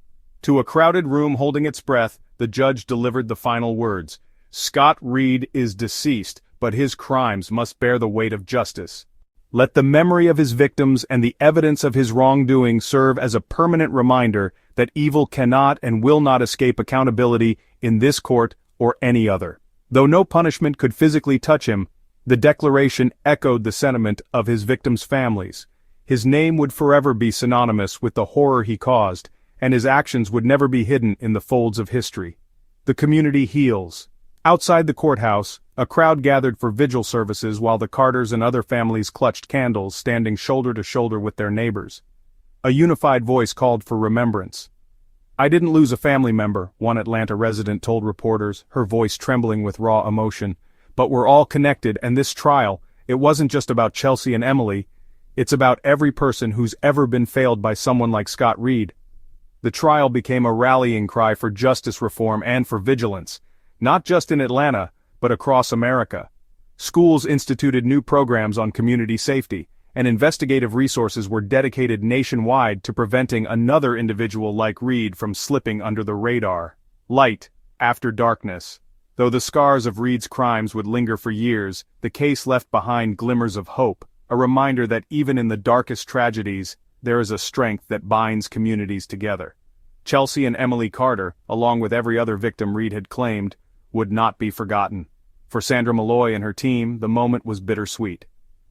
A: To a crowded room holding its breath, the judge delivered the final words: "Scott Reed is deceased, but his crimes must bear the weight of justice. Let the memory of his victims and the evidence of his wrongdoing serve as a permanent reminder that evil cannot and will not escape accountability in this court or any other." Though no punishment could physically touch him, the declaration echoed the sentiment of his victims' families. His name would forever be synonymous with the horror he caused, and his actions would never be hidden in the folds of history. The community heals. Outside the courthouse, a crowd gathered for vigil services while the Carters and other families clutched candles, standing shoulder to shoulder with their neighbors. A unified voice called for remembrance. "I didn't lose a family member," one Atlanta resident told reporters, her voice trembling with raw emotion. "But we're all connected, and this trial, it wasn't just about Chelsea and Emily. It's about every person who's ever been failed by someone like Scott Reed." The trial became a rallying cry for justice reform and for vigilance, not just in Atlanta, but across America. Schools instituted new programs on community safety, and investigative resources were dedicated nationwide to preventing another individual like Reed from slipping under the radar. Light after darkness. Though the scars of Reed's crimes would linger for years, the case left behind glimmers of hope, a reminder that even in the darkest tragedies, there is a strength that binds communities together. Chelsea and Emily Carter, along with every other victim Reed had claimed, would not be forgotten. For Sandra Malloy and her team, the moment was bittersweet.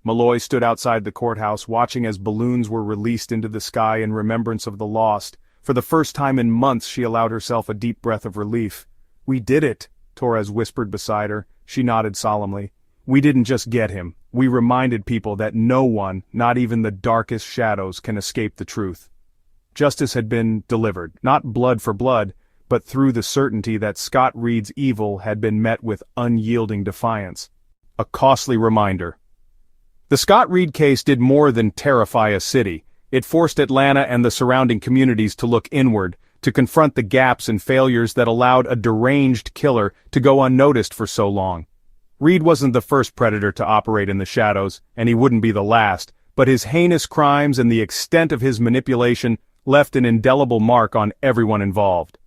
A: Malloy stood outside the courthouse watching as balloons were released into the sky in remembrance of the lost. For the first time in months she allowed herself a deep breath of relief. "We did it," Torres whispered beside her. She nodded solemnly. "We didn't just get him. We reminded people that no one, not even the darkest shadows, can escape the truth." Justice had been delivered, not blood for blood, but through the certainty that Scott Reed's evil had been met with unyielding defiance. A costly reminder. The Scott Reed case did more than terrify a city. It forced Atlanta and the surrounding communities to look inward, to confront the gaps and failures that allowed a deranged killer to go unnoticed for so long. Reed wasn't the first predator to operate in the shadows, and he wouldn't be the last, but his heinous crimes and the extent of his manipulation left an indelible mark on everyone involved.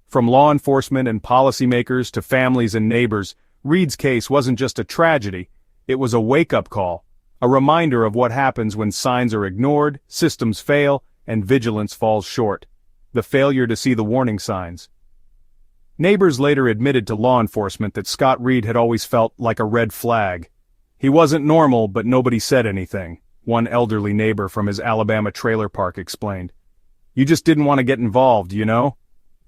A: From law enforcement and policymakers to families and neighbors, Reed's case wasn't just a tragedy, it was a wake-up call, a reminder of what happens when signs are ignored, systems fail, and vigilance falls short. The failure to see the warning signs. Neighbors later admitted to law enforcement that Scott Reed had always felt like a red flag. "He wasn't normal, but nobody said anything," one elderly neighbor from his Alabama trailer park explained. "You just didn't want to get involved, you know?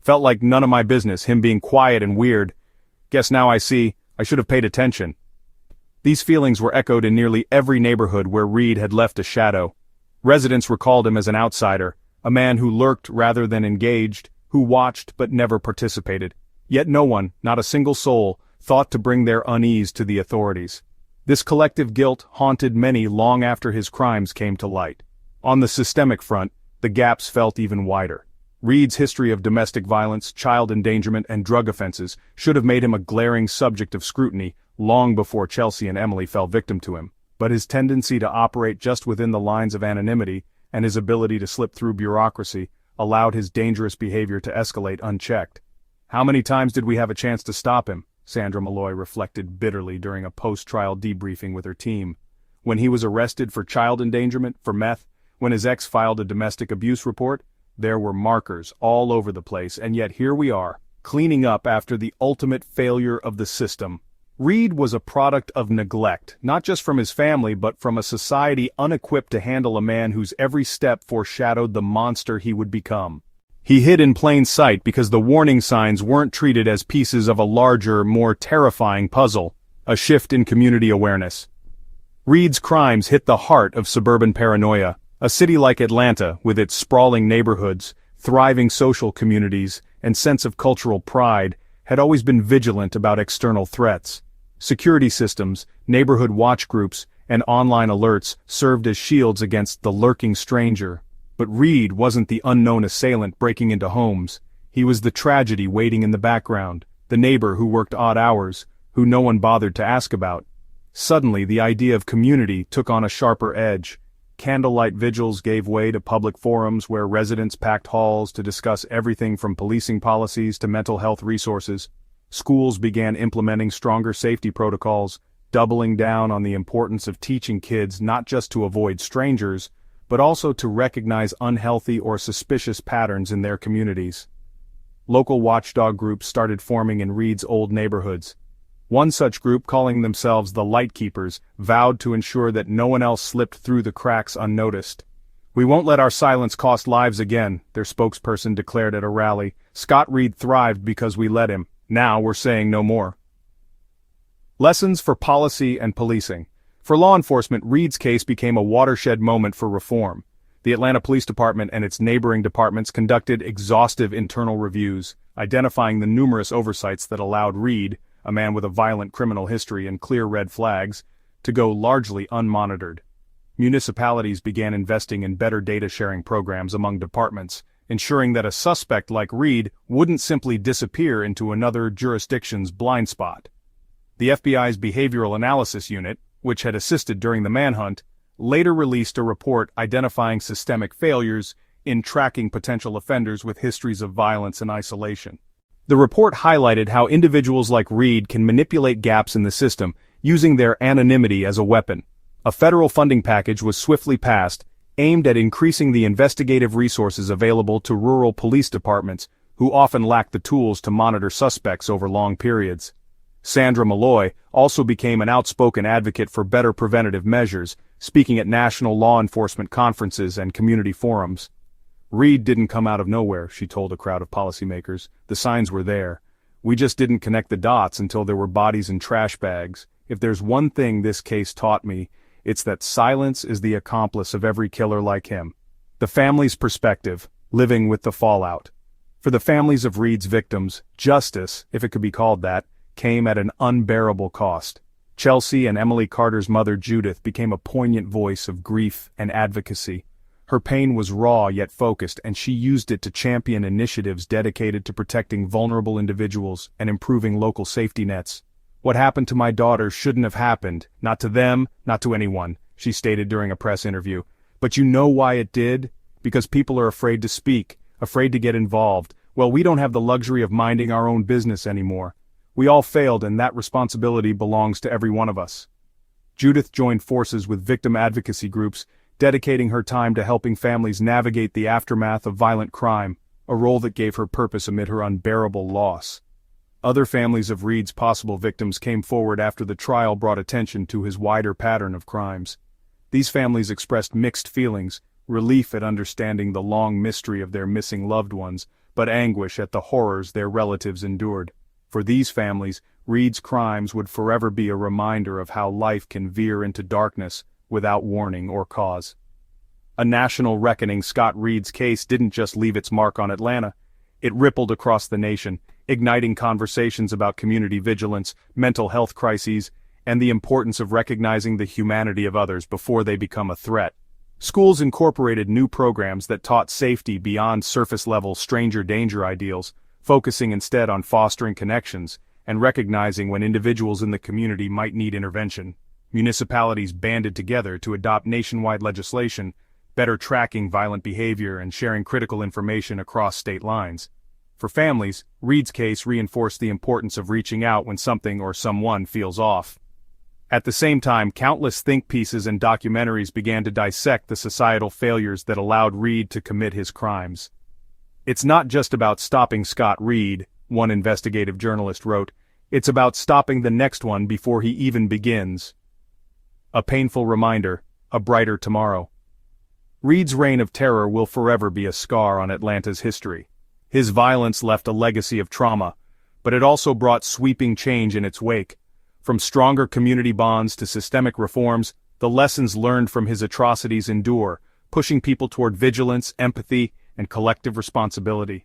A: Felt like none of my business, him being quiet and weird. Guess now I see, I should have paid attention." These feelings were echoed in nearly every neighborhood where Reed had left a shadow. Residents recalled him as an outsider, a man who lurked rather than engaged, who watched but never participated. Yet no one, not a single soul, thought to bring their unease to the authorities. This collective guilt haunted many long after his crimes came to light. On the systemic front, the gaps felt even wider. Reed's history of domestic violence, child endangerment, and drug offenses should have made him a glaring subject of scrutiny long before Chelsea and Emily fell victim to him. But his tendency to operate just within the lines of anonymity, and his ability to slip through bureaucracy, allowed his dangerous behavior to escalate unchecked. "How many times did we have a chance to stop him?" Sandra Malloy reflected bitterly during a post-trial debriefing with her team. When he was arrested for child endangerment, for meth, when his ex filed a domestic abuse report, there were markers all over the place, and yet here we are, cleaning up after the ultimate failure of the system. Reed was a product of neglect, not just from his family but from a society unequipped to handle a man whose every step foreshadowed the monster he would become. He hid in plain sight because the warning signs weren't treated as pieces of a larger, more terrifying puzzle, a shift in community awareness. Reed's crimes hit the heart of suburban paranoia. A city like Atlanta, with its sprawling neighborhoods, thriving social communities, and sense of cultural pride, had always been vigilant about external threats. Security systems, neighborhood watch groups, and online alerts served as shields against the lurking stranger. But Reed wasn't the unknown assailant breaking into homes. He was the tragedy waiting in the background, the neighbor who worked odd hours, who no one bothered to ask about. Suddenly, the idea of community took on a sharper edge. Candlelight vigils gave way to public forums where residents packed halls to discuss everything from policing policies to mental health resources. Schools began implementing stronger safety protocols, doubling down on the importance of teaching kids not just to avoid strangers, but also to recognize unhealthy or suspicious patterns in their communities. Local watchdog groups started forming in Reed's old neighborhoods. One such group, calling themselves the Lightkeepers, vowed to ensure that no one else slipped through the cracks unnoticed. "We won't let our silence cost lives again," their spokesperson declared at a rally. "Scott Reed thrived because we let him. Now we're saying no more." Lessons for policy and policing. For law enforcement, Reed's case became a watershed moment for reform. The Atlanta Police Department and its neighboring departments conducted exhaustive internal reviews, identifying the numerous oversights that allowed Reed, a man with a violent criminal history and clear red flags, to go largely unmonitored. Municipalities began investing in better data-sharing programs among departments, ensuring that a suspect like Reed wouldn't simply disappear into another jurisdiction's blind spot. The FBI's Behavioral Analysis Unit, which had assisted during the manhunt, later released a report identifying systemic failures in tracking potential offenders with histories of violence and isolation. The report highlighted how individuals like Reed can manipulate gaps in the system, using their anonymity as a weapon. A federal funding package was swiftly passed, aimed at increasing the investigative resources available to rural police departments, who often lack the tools to monitor suspects over long periods. Sandra Malloy also became an outspoken advocate for better preventative measures, speaking at national law enforcement conferences and community forums. "Reed didn't come out of nowhere," she told a crowd of policymakers. "The signs were there. We just didn't connect the dots until there were bodies in trash bags. If there's one thing this case taught me, it's that silence is the accomplice of every killer like him." The family's perspective, living with the fallout. For the families of Reed's victims, justice, if it could be called that, came at an unbearable cost. Chelsea and Emily Carter's mother Judith became a poignant voice of grief and advocacy. Her pain was raw yet focused, and she used it to champion initiatives dedicated to protecting vulnerable individuals and improving local safety nets. "What happened to my daughter shouldn't have happened, not to them, not to anyone," she stated during a press interview. "But you know why it did? Because people are afraid to speak, afraid to get involved. Well, we don't have the luxury of minding our own business anymore. We all failed, and that responsibility belongs to every one of us." Judith joined forces with victim advocacy groups, dedicating her time to helping families navigate the aftermath of violent crime, a role that gave her purpose amid her unbearable loss. Other families of Reed's possible victims came forward after the trial brought attention to his wider pattern of crimes. These families expressed mixed feelings, relief at understanding the long mystery of their missing loved ones, but anguish at the horrors their relatives endured. For these families, Reed's crimes would forever be a reminder of how life can veer into darkness without warning or cause. A national reckoning. Scott Reed's case didn't just leave its mark on Atlanta. It rippled across the nation, igniting conversations about community vigilance, mental health crises, and the importance of recognizing the humanity of others before they become a threat. Schools incorporated new programs that taught safety beyond surface-level stranger danger ideals, focusing instead on fostering connections and recognizing when individuals in the community might need intervention. Municipalities banded together to adopt nationwide legislation, better tracking violent behavior and sharing critical information across state lines. For families, Reed's case reinforced the importance of reaching out when something or someone feels off. At the same time, countless think pieces and documentaries began to dissect the societal failures that allowed Reed to commit his crimes. "It's not just about stopping Scott Reed," one investigative journalist wrote. "It's about stopping the next one before he even begins." A painful reminder, a brighter tomorrow. Reed's reign of terror will forever be a scar on Atlanta's history. His violence left a legacy of trauma, but it also brought sweeping change in its wake. From stronger community bonds to systemic reforms, the lessons learned from his atrocities endure, pushing people toward vigilance, empathy, and collective responsibility.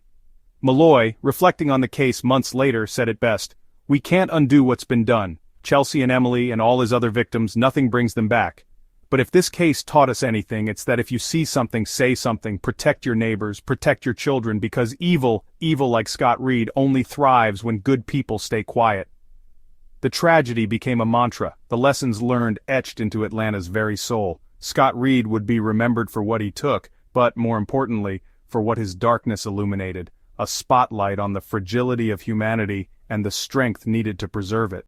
A: Malloy, reflecting on the case months later, said it best, "We can't undo what's been done. Chelsea and Emily and all his other victims, nothing brings them back. But if this case taught us anything, it's that if you see something, say something, protect your neighbors, protect your children, because evil like Scott Reed, only thrives when good people stay quiet. The tragedy became a mantra, the lessons learned etched into Atlanta's very soul. Scott Reed would be remembered for what he took, but, more importantly, for what his darkness illuminated, a spotlight on the fragility of humanity and the strength needed to preserve it.